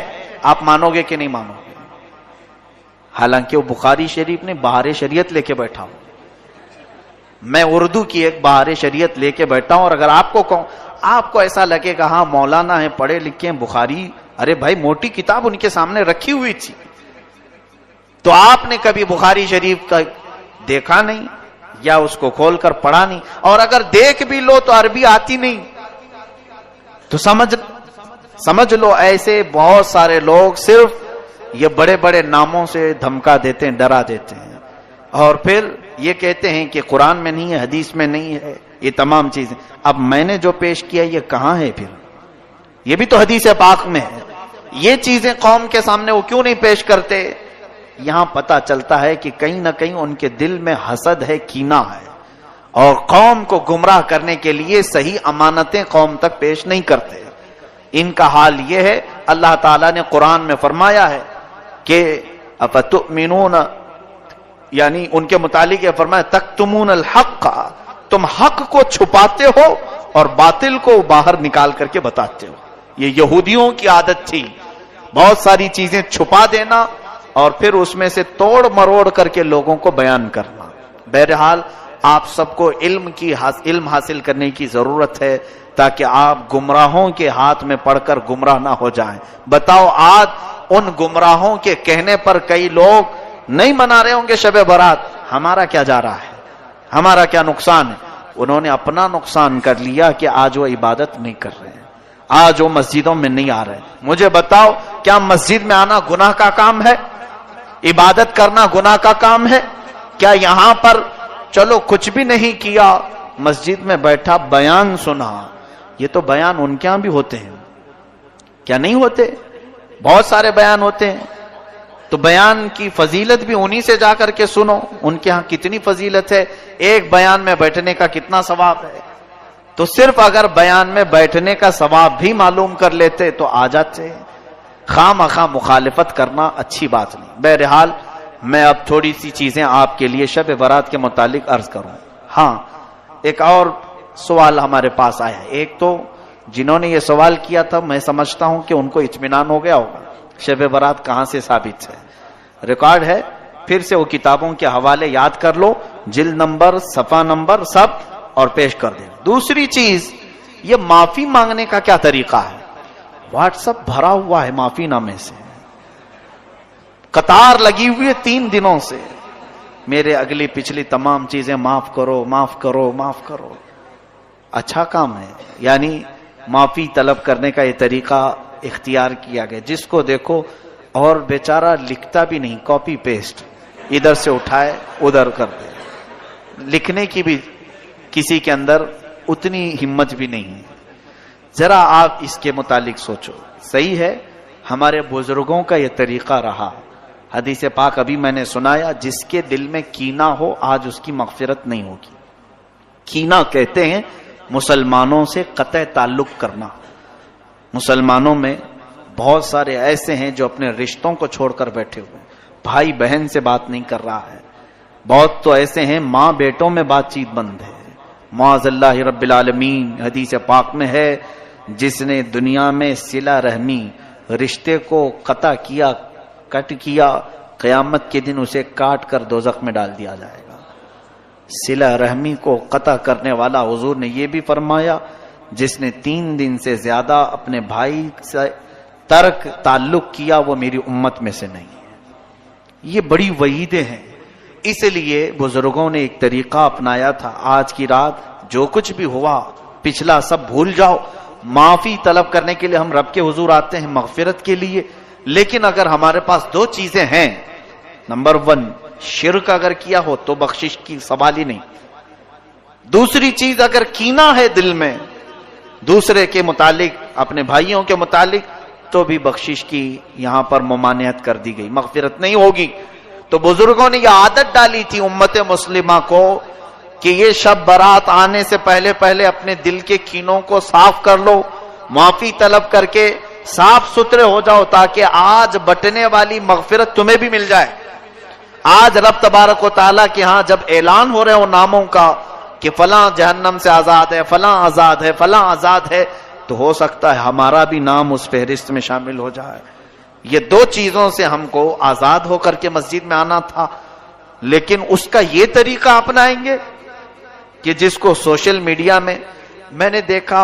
Speaker 1: آپ مانو گے کہ نہیں مانو گے؟ حالانکہ وہ بخاری شریف نے بہار شریعت لے کے بیٹھا ہوں، میں اردو کی ایک بہار شریعت لے کے بیٹھا ہوں. اور اگر آپ کو کہوں، آپ کو ایسا لگے گا ہاں مولانا ہیں، پڑھے لکھے ہیں، بخاری، ارے بھائی موٹی کتاب ان کے سامنے رکھی ہوئی تھی، تو آپ نے کبھی بخاری شریف کا دیکھا نہیں یا اس کو کھول کر پڑھا نہیں. اور اگر دیکھ بھی لو تو عربی آتی نہیں، تو سمجھ لو ایسے بہت سارے لوگ صرف یہ بڑے بڑے ناموں سے دھمکا دیتے ہیں، ڈرا دیتے ہیں، اور پھر یہ کہتے ہیں کہ قرآن میں نہیں ہے، حدیث میں نہیں ہے، یہ تمام چیزیں. اب میں نے جو پیش کیا یہ کہاں ہے؟ پھر یہ بھی تو حدیث پاک میں ہے. یہ چیزیں قوم کے سامنے وہ کیوں نہیں پیش کرتے؟ یہاں پتہ چلتا ہے کہ کہیں نہ کہیں ان کے دل میں حسد ہے، کینہ ہے، اور قوم کو گمراہ کرنے کے لیے صحیح امانتیں قوم تک پیش نہیں کرتے. ان کا حال یہ ہے. اللہ تعالیٰ نے قرآن میں فرمایا ہے کہ افتؤمنون، یعنی ان کے متعلق یہ فرمایا تکتمون الحق، تم حق کو چھپاتے ہو اور باطل کو باہر نکال کر کے بتاتے ہو. یہ یہودیوں کی عادت تھی، بہت ساری چیزیں چھپا دینا اور پھر اس میں سے توڑ مروڑ کر کے لوگوں کو بیان کرنا. بہرحال آپ سب کو علم حاصل کرنے کی ضرورت ہے تاکہ آپ گمراہوں کے ہاتھ میں پڑھ کر گمراہ نہ ہو جائیں. بتاؤ آج ان گمراہوں کے کہنے پر کئی لوگ نہیں منا رہے ہوں گے شب برات، ہمارا کیا جا رہا ہے، ہمارا کیا نقصان ہے؟ انہوں نے اپنا نقصان کر لیا کہ آج وہ عبادت نہیں کر رہے ہیں، آج وہ مسجدوں میں نہیں آ رہے ہیں. مجھے بتاؤ کیا مسجد میں آنا گناہ کا کام ہے؟ عبادت کرنا گناہ کا کام ہے؟ کیا یہاں پر چلو کچھ بھی نہیں کیا، مسجد میں بیٹھا بیان سنا، یہ تو بیان ان کے ہاں بھی ہوتے ہیں، کیا نہیں ہوتے؟ بہت سارے بیان ہوتے ہیں. تو بیان کی فضیلت بھی انہی سے جا کر کے سنو، ان کے ہاں کتنی فضیلت ہے، ایک بیان میں بیٹھنے کا کتنا ثواب ہے. تو صرف اگر بیان میں بیٹھنے کا ثواب بھی معلوم کر لیتے تو آ جاتے. خواہ مخواہ مخالفت کرنا اچھی بات نہیں. بہرحال میں اب تھوڑی سی چیزیں آپ کے لیے شب برات کے متعلق عرض کروں. ہاں ایک اور سوال ہمارے پاس آیا ہے. ایک تو جنہوں نے یہ سوال کیا تھا میں سمجھتا ہوں کہ ان کو اطمینان ہو گیا ہوگا شب برات کہاں سے ثابت ہے، ریکارڈ ہے، پھر سے وہ کتابوں کے حوالے یاد کر لو، جلد نمبر، صفحہ نمبر سب، اور پیش کر دیں. دوسری چیز، یہ معافی مانگنے کا کیا طریقہ ہے؟ واٹس ایپ بھرا ہوا ہے معافی نامے سے، قطار لگی ہوئی ہے 3 دنوں سے، میرے اگلی پچھلی تمام چیزیں معاف کرو معاف کرو معاف کرو۔ اچھا کام ہے، یعنی معافی طلب کرنے کا یہ طریقہ اختیار کیا گیا، جس کو دیکھو اور بیچارہ لکھتا بھی نہیں، کاپی پیسٹ ادھر سے اٹھائے ادھر کر دے، لکھنے کی بھی کسی کے اندر اتنی ہمت بھی نہیں ہے۔ ذرا آپ اس کے متعلق سوچو، صحیح ہے ہمارے بزرگوں کا یہ طریقہ رہا، حدیث پاک ابھی میں نے سنایا، جس کے دل میں کینہ ہو آج اس کی مغفرت نہیں ہوگی۔ کینہ کہتے ہیں مسلمانوں سے قطع تعلق کرنا۔ مسلمانوں میں بہت سارے ایسے ہیں جو اپنے رشتوں کو چھوڑ کر بیٹھے ہوئے ہیں، بھائی بہن سے بات نہیں کر رہا ہے، بہت تو ایسے ہیں ماں بیٹوں میں بات چیت بند ہے۔ معاذ اللہ رب العالمین، حدیث پاک میں ہے جس نے دنیا میں صلہ رحمی رشتے کو قطع کیا، کٹ کیا، قیامت کے دن اسے کاٹ کر دوزخ میں ڈال دیا جائے گا۔ صلہ رحمی کو قطع کرنے والا، حضور نے یہ بھی فرمایا جس نے 3 دن سے زیادہ اپنے بھائی سے ترک تعلق کیا وہ میری امت میں سے نہیں ہے۔ یہ بڑی وعیدیں ہیں، اس لیے بزرگوں نے ایک طریقہ اپنایا تھا، آج کی رات جو کچھ بھی ہوا پچھلا سب بھول جاؤ، معافی طلب کرنے کے لیے ہم رب کے حضور آتے ہیں مغفرت کے لیے، لیکن اگر ہمارے پاس 2 چیزیں ہیں، نمبر 1 شرک اگر کیا ہو تو بخشش کی سوال ہی نہیں، دوسری چیز اگر کینہ ہے دل میں دوسرے کے متعلق، اپنے بھائیوں کے متعلق، تو بھی بخشش کی یہاں پر ممانعت کر دی گئی، مغفرت نہیں ہوگی۔ تو بزرگوں نے یہ عادت ڈالی تھی امت مسلمہ کو کہ یہ شب برات آنے سے پہلے پہلے اپنے دل کے کینوں کو صاف کر لو، معافی طلب کر کے صاف ستھرے ہو جاؤ، تاکہ آج بٹنے والی مغفرت تمہیں بھی مل جائے۔ آج رب تبارک و تعالیٰ کے ہاں جب اعلان ہو رہے ہو ناموں کا کہ فلاں جہنم سے آزاد ہے، فلاں آزاد ہے، فلاں آزاد ہے، تو ہو سکتا ہے ہمارا بھی نام اس فہرست میں شامل ہو جائے۔ یہ 2 چیزوں سے ہم کو آزاد ہو کر کے مسجد میں آنا تھا، لیکن اس کا یہ طریقہ اپنائیں گے کہ جس کو سوشل میڈیا میں نے دیکھا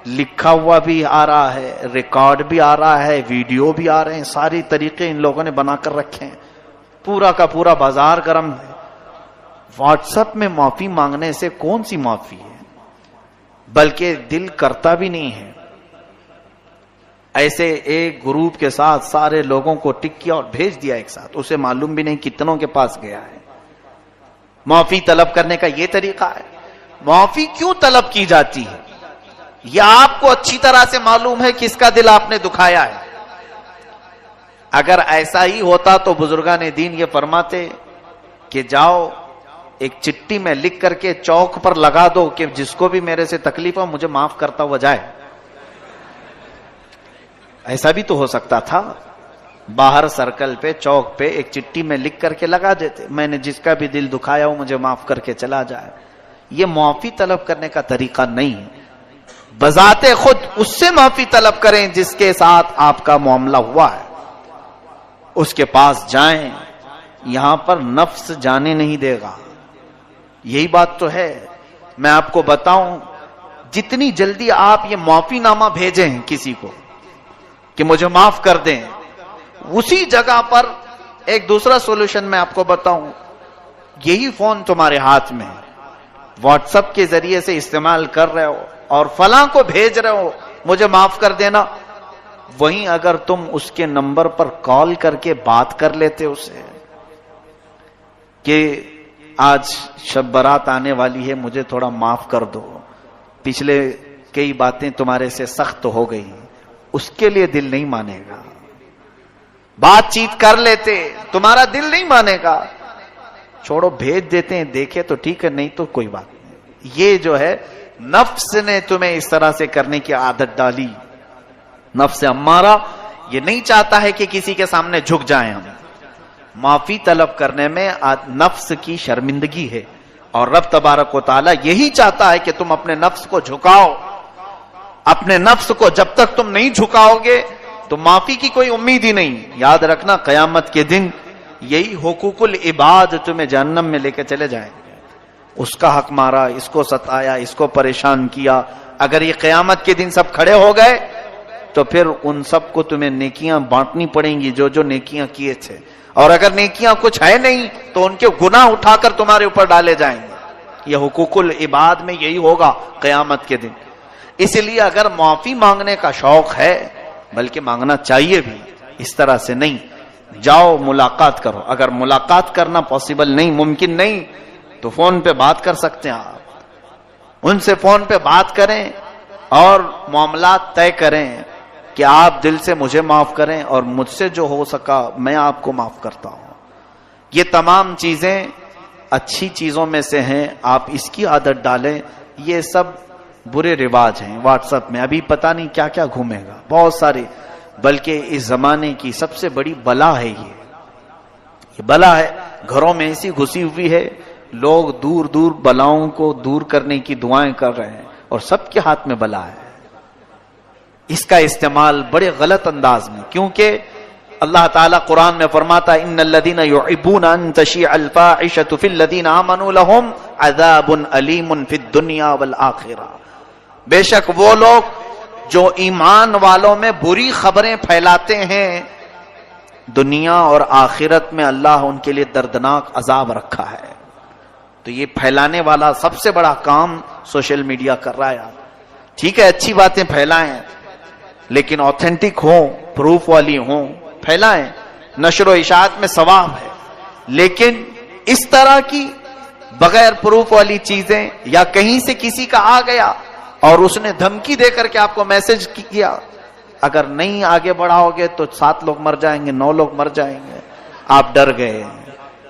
Speaker 1: لکھا ہوا بھی آ رہا ہے، ریکارڈ بھی آ رہا ہے، ویڈیو بھی آ رہے ہیں، ساری طریقے ان لوگوں نے بنا کر رکھے ہیں، پورا کا پورا بازار گرم ہے۔ واٹس ایپ میں معافی مانگنے سے کون سی معافی ہے، بلکہ دل کرتا بھی نہیں ہے۔ ایسے ایک گروپ کے ساتھ سارے لوگوں کو ٹک کیا اور بھیج دیا ایک ساتھ، اسے معلوم بھی نہیں کتنوں کے پاس گیا ہے۔ معافی طلب کرنے کا یہ طریقہ ہے۔ معافی کیوں طلب کی جاتی ہے یہ آپ کو اچھی طرح سے معلوم ہے، کس کا دل آپ نے دکھایا ہے۔ اگر ایسا ہی ہوتا تو بزرگان دین یہ فرماتے کہ جاؤ ایک چٹھی میں لکھ کر کے چوک پر لگا دو کہ جس کو بھی میرے سے تکلیف ہو مجھے معاف کرتا ہوا جائے۔ ایسا بھی تو ہو سکتا تھا، باہر سرکل پہ چوک پہ ایک چٹھی میں لکھ کر کے لگا دیتے، میں نے جس کا بھی دل دکھایا ہو مجھے معاف کر کے چلا جائے۔ یہ معافی طلب کرنے کا طریقہ نہیں ہے۔ بذات خود اس سے معافی طلب کریں جس کے ساتھ آپ کا معاملہ ہوا ہے، اس کے پاس جائیں، یہاں پر نفس جانے نہیں دے گا۔ یہی بات تو ہے۔ میں آپ کو بتاؤں، جتنی جلدی آپ یہ معافی نامہ بھیجیں کسی کو کہ مجھے معاف کر دیں، اسی جگہ پر ایک دوسرا سولوشن میں آپ کو بتاؤں، یہی فون تمہارے ہاتھ میں واٹس ایپ کے ذریعے سے استعمال کر رہے ہو اور فلاں کو بھیج رہے ہو مجھے معاف کر دینا، وہیں اگر تم اس کے نمبر پر کال کر کے بات کر لیتے اسے کہ آج شب برات آنے والی ہے مجھے تھوڑا معاف کر دو، پچھلے کئی باتیں تمہارے سے سخت ہو گئی، اس کے لیے دل نہیں مانے گا۔ بات چیت کر لیتے، تمہارا دل نہیں مانے گا، چھوڑو بھیج دیتے ہیں، دیکھے تو ٹھیک ہے نہیں تو کوئی بات نہیں۔ یہ جو ہے نفس نے تمہیں اس طرح سے کرنے کی عادت ڈالی۔ نفس امارہ یہ نہیں چاہتا ہے کہ کسی کے سامنے جھک جائیں ہم۔ معافی طلب کرنے میں نفس کی شرمندگی ہے، اور رب تبارک و تعالی یہی چاہتا ہے کہ تم اپنے نفس کو جھکاؤ۔ اپنے نفس کو جب تک تم نہیں جھکاؤ گے تو معافی کی کوئی امید ہی نہیں۔ یاد رکھنا قیامت کے دن یہی حقوق العباد تمہیں جہنم میں لے کے چلے جائیں گے۔ اس کا حق مارا، اس کو ستایا، اس کو پریشان کیا، اگر یہ قیامت کے دن سب کھڑے ہو گئے تو پھر ان سب کو تمہیں نیکیاں بانٹنی پڑیں گی جو جو نیکیاں کیے تھے، اور اگر نیکیاں کچھ ہے نہیں تو ان کے گناہ اٹھا کر تمہارے اوپر ڈالے جائیں گے۔ یہ حقوق العباد میں یہی ہوگا قیامت کے دن۔ اس لیے اگر معافی مانگنے کا شوق ہے، بلکہ مانگنا چاہیے بھی، اس طرح سے نہیں، جاؤ ملاقات کرو۔ اگر ملاقات کرنا پاسبل نہیں، ممکن نہیں، تو فون پہ بات کر سکتے ہیں آپ، ان سے فون پہ بات کریں اور معاملات طے کریں کہ آپ دل سے مجھے معاف کریں اور مجھ سے جو ہو سکا میں آپ کو معاف کرتا ہوں۔ یہ تمام چیزیں اچھی چیزوں میں سے ہیں، آپ اس کی عادت ڈالیں۔ یہ سب برے رواج ہیں واٹس ایپ میں، ابھی پتہ نہیں کیا کیا گھومے گا، بہت سارے، بلکہ اس زمانے کی سب سے بڑی بلا ہے یہ بلا ہے، گھروں میں ایسی گھسی ہوئی ہے، لوگ دور دور بلاؤں کو دور کرنے کی دعائیں کر رہے ہیں اور سب کے ہاتھ میں بلا ہے۔ اس کا استعمال بڑے غلط انداز میں، کیونکہ اللہ تعالیٰ قرآن میں فرماتا ہے ان الذین یحبون ان تشیع الفاحشۃ فی الذین آمنوا لہم عذاب علیم فی الدنیا والآخرہ، بے شک وہ لوگ جو ایمان والوں میں بری خبریں پھیلاتے ہیں، دنیا اور آخرت میں اللہ ان کے لیے دردناک عذاب رکھا ہے۔ تو یہ پھیلانے والا سب سے بڑا کام سوشل میڈیا کر رہا ہے۔ ٹھیک ہے، اچھی باتیں پھیلائیں، لیکن آتھینٹک ہوں، پروف والی ہوں، پھیلائیں، نشر و اشاعت میں ثواب ہے، لیکن اس طرح کی بغیر پروف والی چیزیں، یا کہیں سے کسی کا آ گیا اور اس نے دھمکی دے کر کے آپ کو میسج کیا، اگر نہیں آگے بڑھاؤ گے تو 7 لوگ مر جائیں گے، 9 لوگ مر جائیں گے، آپ ڈر گئے۔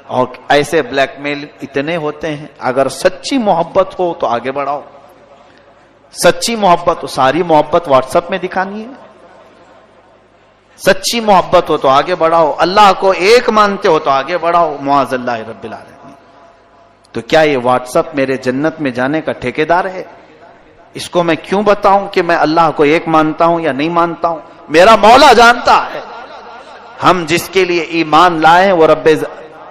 Speaker 1: اور ایسے بلیک میل اتنے ہوتے ہیں۔ اگر سچی محبت ہو تو آگے بڑھاؤ، سچی محبت ہو، ساری محبت واٹس ایپ میں دکھانی ہے؟ سچی محبت ہو تو آگے بڑھاؤ، اللہ کو ایک مانتے ہو تو آگے بڑھاؤ، معاذ اللہ رب العالمین۔ تو کیا یہ واٹس ایپ میرے جنت میں جانے کا ٹھیکیدار ہے؟ اس کو میں کیوں بتاؤں کہ میں اللہ کو ایک مانتا ہوں یا نہیں مانتا ہوں؟ میرا مولا جانتا ہے، ہم جس کے لیے ایمان لائے ہیں وہ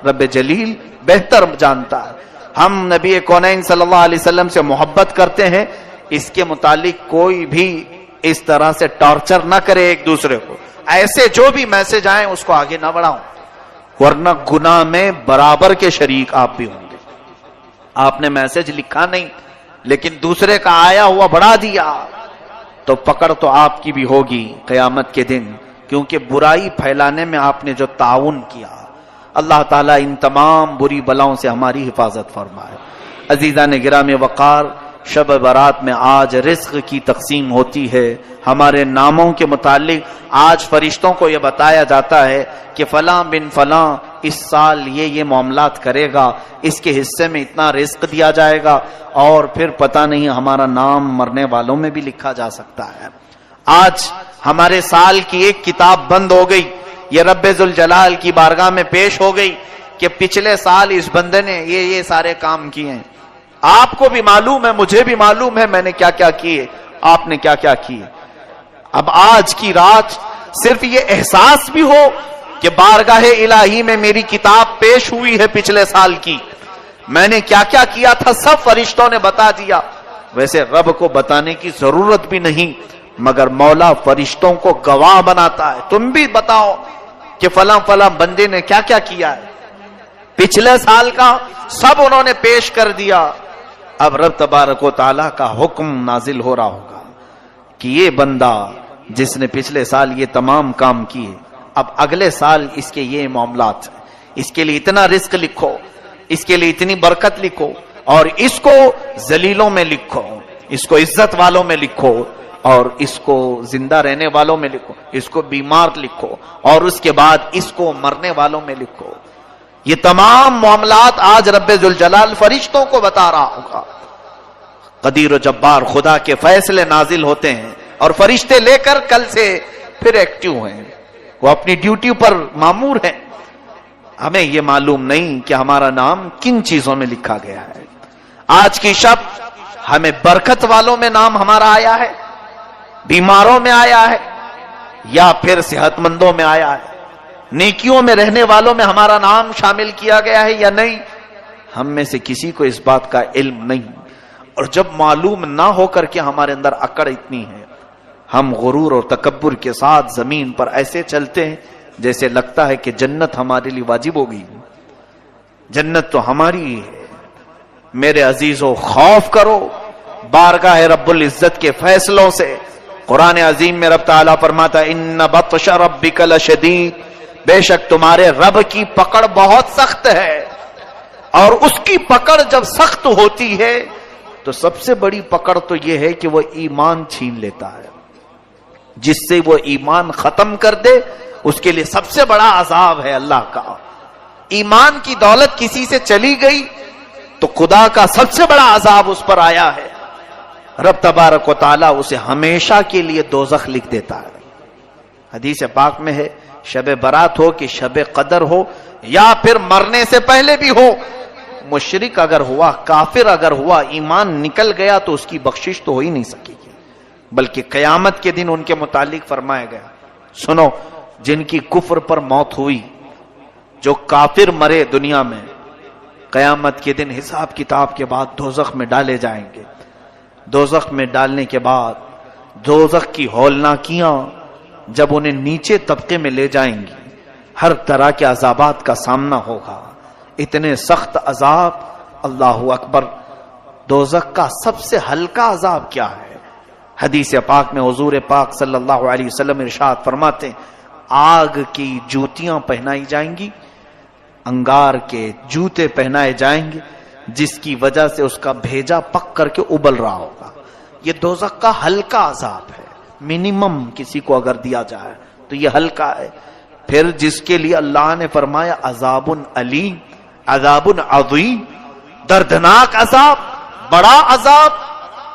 Speaker 1: رب جلیل بہتر جانتا ہے۔ ہم نبی کونین صلی اللہ علیہ وسلم سے محبت کرتے ہیں، اس کے متعلق کوئی بھی اس طرح سے ٹارچر نہ کرے ایک دوسرے کو، ایسے جو بھی میسج آئیں اس کو آگے نہ بڑھاؤں، ورنہ گناہ میں برابر کے شریک آپ بھی ہوں گے۔ آپ نے میسج لکھا نہیں لیکن دوسرے کا آیا ہوا بڑھا دیا تو پکڑ تو آپ کی بھی ہوگی قیامت کے دن، کیونکہ برائی پھیلانے میں آپ نے جو تعاون کیا۔ اللہ تعالیٰ ان تمام بری بلاؤں سے ہماری حفاظت فرمائے۔ عزیزان گرامی وقار، شب برات میں آج رزق کی تقسیم ہوتی ہے۔ ہمارے ناموں کے متعلق آج فرشتوں کو یہ بتایا جاتا ہے کہ فلاں بن فلاں اس سال یہ معاملات کرے گا، اس کے حصے میں اتنا رزق دیا جائے گا، اور پھر پتہ نہیں ہمارا نام مرنے والوں میں بھی لکھا جا سکتا ہے۔ آج ہمارے سال کی ایک کتاب بند ہو گئی، یہ رب ذوالجلال کی بارگاہ میں پیش ہو گئی کہ پچھلے سال اس بندے نے یہ سارے کام کیے ہیں۔ آپ کو بھی معلوم ہے، مجھے بھی معلوم ہے میں نے کیا کیا کیے، آپ نے کیا کیا کیے۔ اب آج کی رات صرف یہ احساس بھی ہو کہ بارگاہ الہی میں میری کتاب پیش ہوئی ہے پچھلے سال کی، میں نے کیا کیا کیا تھا سب فرشتوں نے بتا دیا۔ ویسے رب کو بتانے کی ضرورت بھی نہیں، مگر مولا فرشتوں کو گواہ بناتا ہے، تم بھی بتاؤ کہ فلاں فلاں بندے نے کیا کیا کیا ہے پچھلے سال کا، سب انہوں نے پیش کر دیا۔ اب رب تبارک و تعالیٰ کا حکم نازل ہو رہا ہوگا کہ یہ بندہ جس نے پچھلے سال یہ تمام کام کیے، اب اگلے سال اس کے یہ معاملات ہیں، اس کے لیے اتنا رزق لکھو، اس کے لیے اتنی برکت لکھو، اور اس کو ذلیلوں میں لکھو، اس کو عزت والوں میں لکھو، اور اس کو زندہ رہنے والوں میں لکھو، اس کو بیمار لکھو، اور اس کے بعد اس کو مرنے والوں میں لکھو۔ یہ تمام معاملات آج رب ذوالجلال فرشتوں کو بتا رہا ہوگا۔ قدیر و جبار خدا کے فیصلے نازل ہوتے ہیں اور فرشتے لے کر کل سے پھر ایکٹیو ہیں، وہ اپنی ڈیوٹی پر مامور ہیں۔ ہمیں یہ معلوم نہیں کہ ہمارا نام کن چیزوں میں لکھا گیا ہے۔ آج کی شب ہمیں برکت والوں میں نام ہمارا آیا ہے، بیماروں میں آیا ہے، یا پھر صحت مندوں میں آیا ہے، نیکیوں میں رہنے والوں میں ہمارا نام شامل کیا گیا ہے یا نہیں، ہم میں سے کسی کو اس بات کا علم نہیں۔ اور جب معلوم نہ ہو کر کے ہمارے اندر اکڑ اتنی ہے، ہم غرور اور تکبر کے ساتھ زمین پر ایسے چلتے ہیں جیسے لگتا ہے کہ جنت ہمارے لیے واجب ہوگی. جنت تو ہماری ہی ہے. میرے عزیزو، خوف کرو بارگاہ رب العزت کے فیصلوں سے. قرآن عظیم میں رب تعالیٰ فرماتا ہے ان بطش ربک لشدید، بے شک تمہارے رب کی پکڑ بہت سخت ہے. اور اس کی پکڑ جب سخت ہوتی ہے تو سب سے بڑی پکڑ تو یہ ہے کہ وہ ایمان چھین لیتا ہے. جس سے وہ ایمان ختم کر دے اس کے لیے سب سے بڑا عذاب ہے اللہ کا. ایمان کی دولت کسی سے چلی گئی تو خدا کا سب سے بڑا عذاب اس پر آیا ہے. رب تبارک و تعالیٰ اسے ہمیشہ کے لیے دوزخ لکھ دیتا ہے. حدیث پاک میں ہے شب برات ہو کہ شب قدر ہو یا پھر مرنے سے پہلے بھی ہو، مشرک اگر ہوا، کافر اگر ہوا، ایمان نکل گیا تو اس کی بخشش تو ہو ہی نہیں سکے گی، بلکہ قیامت کے دن ان کے متعلق فرمایا گیا. سنو، جن کی کفر پر موت ہوئی، جو کافر مرے دنیا میں، قیامت کے دن حساب کتاب کے بعد دوزخ میں ڈالے جائیں گے. دوزخ میں ڈالنے کے بعد دوزخ کی ہولناکیاں جب انہیں نیچے طبقے میں لے جائیں گی، ہر طرح کے عذابات کا سامنا ہوگا. اتنے سخت عذاب. اللہ اکبر. دوزخ کا سب سے ہلکا عذاب کیا ہے؟ حدیث پاک میں حضور پاک صلی اللہ علیہ وسلم ارشاد فرماتے ہیں آگ کی جوتیاں پہنائی جائیں گی، انگار کے جوتے پہنائے جائیں گے، جس کی وجہ سے اس کا بھیجا پک کر کے ابل رہا ہوگا. یہ دوزخ کا ہلکا عذاب ہے. منیمم کسی کو اگر دیا جائے تو یہ ہلکا ہے. پھر جس کے لیے اللہ نے فرمایا عذاب علیم، عذاب عظیم، دردناک عذاب، بڑا عذاب،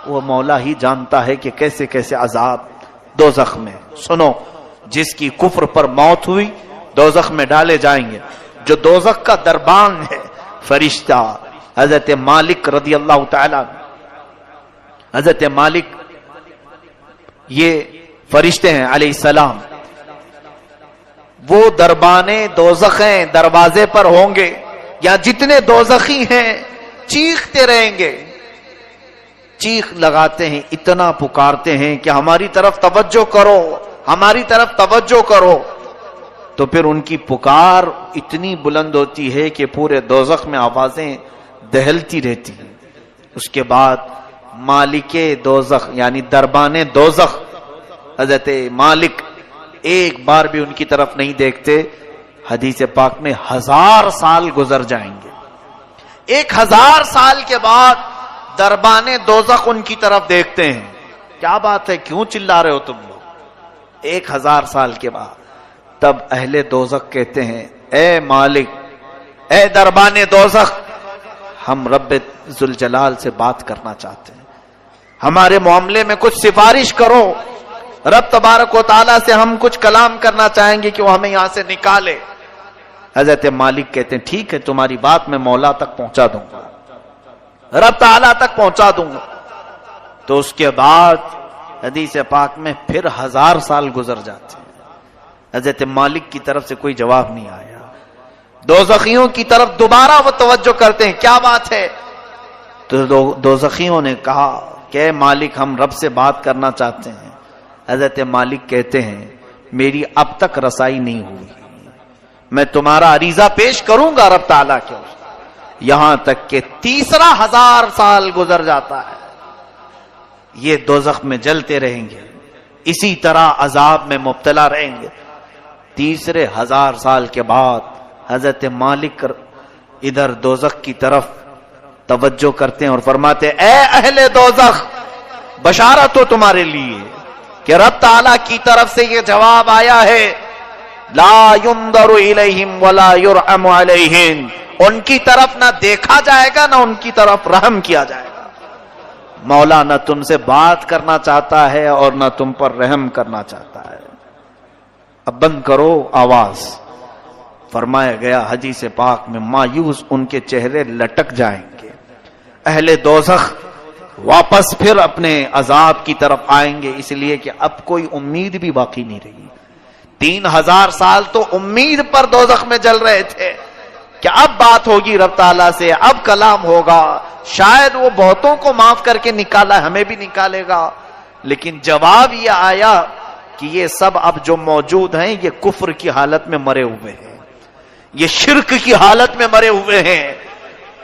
Speaker 1: وہ مولا ہی جانتا ہے کہ کیسے کیسے عذاب دوزخ میں. سنو، جس کی کفر پر موت ہوئی دوزخ میں ڈالے جائیں گے. جو دوزخ کا دربان ہے، فرشتہ حضرت مالک رضی اللہ تعالی، حضرت مالک یہ فرشتے ہیں علیہ السلام، وہ دربانے دوزخیں دروازے پر ہوں گے، یا جتنے دوزخی ہیں چیختے رہیں گے، چیخ لگاتے ہیں، اتنا پکارتے ہیں کہ ہماری طرف توجہ کرو، ہماری طرف توجہ کرو. تو پھر ان کی پکار اتنی بلند ہوتی ہے کہ پورے دوزخ میں آوازیں دہلتی رہتی ہیں. اس کے بعد مالک دوزخ یعنی دربان دوزخ حضرت مالک ایک بار بھی ان کی طرف نہیں دیکھتے. حدیث پاک میں 1000 سال گزر جائیں گے. 1000 سال کے بعد دربان دوزخ ان کی طرف دیکھتے ہیں. کیا بات ہے، کیوں چلا رہے ہو تم لوگ؟ 1000 سال کے بعد تب اہل دوزخ کہتے ہیں اے مالک، اے دربان دوزخ، ہم رب ذوالجلال سے بات کرنا چاہتے ہیں، ہمارے معاملے میں کچھ سفارش کرو. رب تبارک و تعالیٰ سے ہم کچھ کلام کرنا چاہیں گے کہ وہ ہمیں یہاں سے نکالے. حضرت مالک کہتے ہیں ٹھیک ہے، تمہاری بات میں مولا تک پہنچا دوں گا، رب تعالیٰ تک پہنچا دوں گا. تو اس کے بعد حدیث پاک میں پھر 1000 سال گزر جاتے ہیں. حضرت مالک کی طرف سے کوئی جواب نہیں آیا. دوزخیوں کی طرف دوبارہ وہ توجہ کرتے ہیں، کیا بات ہے؟ تو دوزخیوں نے کہا کہ مالک، ہم رب سے بات کرنا چاہتے ہیں. حضرت مالک کہتے ہیں میری اب تک رسائی نہیں ہوئی، میں تمہارا عریضہ پیش کروں گا رب تعالیٰ کے، یہاں تک کہ تیسرا 1000 سال گزر جاتا ہے. یہ دوزخ میں جلتے رہیں گے، اسی طرح عذاب میں مبتلا رہیں گے. تیسرے 1000 سال کے بعد حضرت مالک ادھر دوزخ کی طرف توجہ کرتے ہیں اور فرماتے اے اہل دوزخ، بشارت ہو تمہارے لیے کہ رب تعالیٰ کی طرف سے یہ جواب آیا ہے، لا ينظر الیہم ولا یرحم علیہم، ان کی طرف نہ دیکھا جائے گا نہ ان کی طرف رحم کیا جائے گا. مولا نہ تم سے بات کرنا چاہتا ہے اور نہ تم پر رحم کرنا چاہتا ہے. اب بند کرو آواز. فرمایا گیا حدیث پاک میں مایوس ان کے چہرے لٹک جائیں گے. اہل دوزخ واپس پھر اپنے عذاب کی طرف آئیں گے، اس لیے کہ اب کوئی امید بھی باقی نہیں رہی. 3000 سال تو امید پر دوزخ میں جل رہے تھے کہ اب بات ہوگی رب تعالیٰ سے، اب کلام ہوگا، شاید وہ بہتوں کو معاف کر کے نکالا، ہمیں بھی نکالے گا. لیکن جواب یہ آیا کہ یہ سب اب جو موجود ہیں یہ کفر کی حالت میں مرے ہوئے ہیں، یہ شرک کی حالت میں مرے ہوئے ہیں۔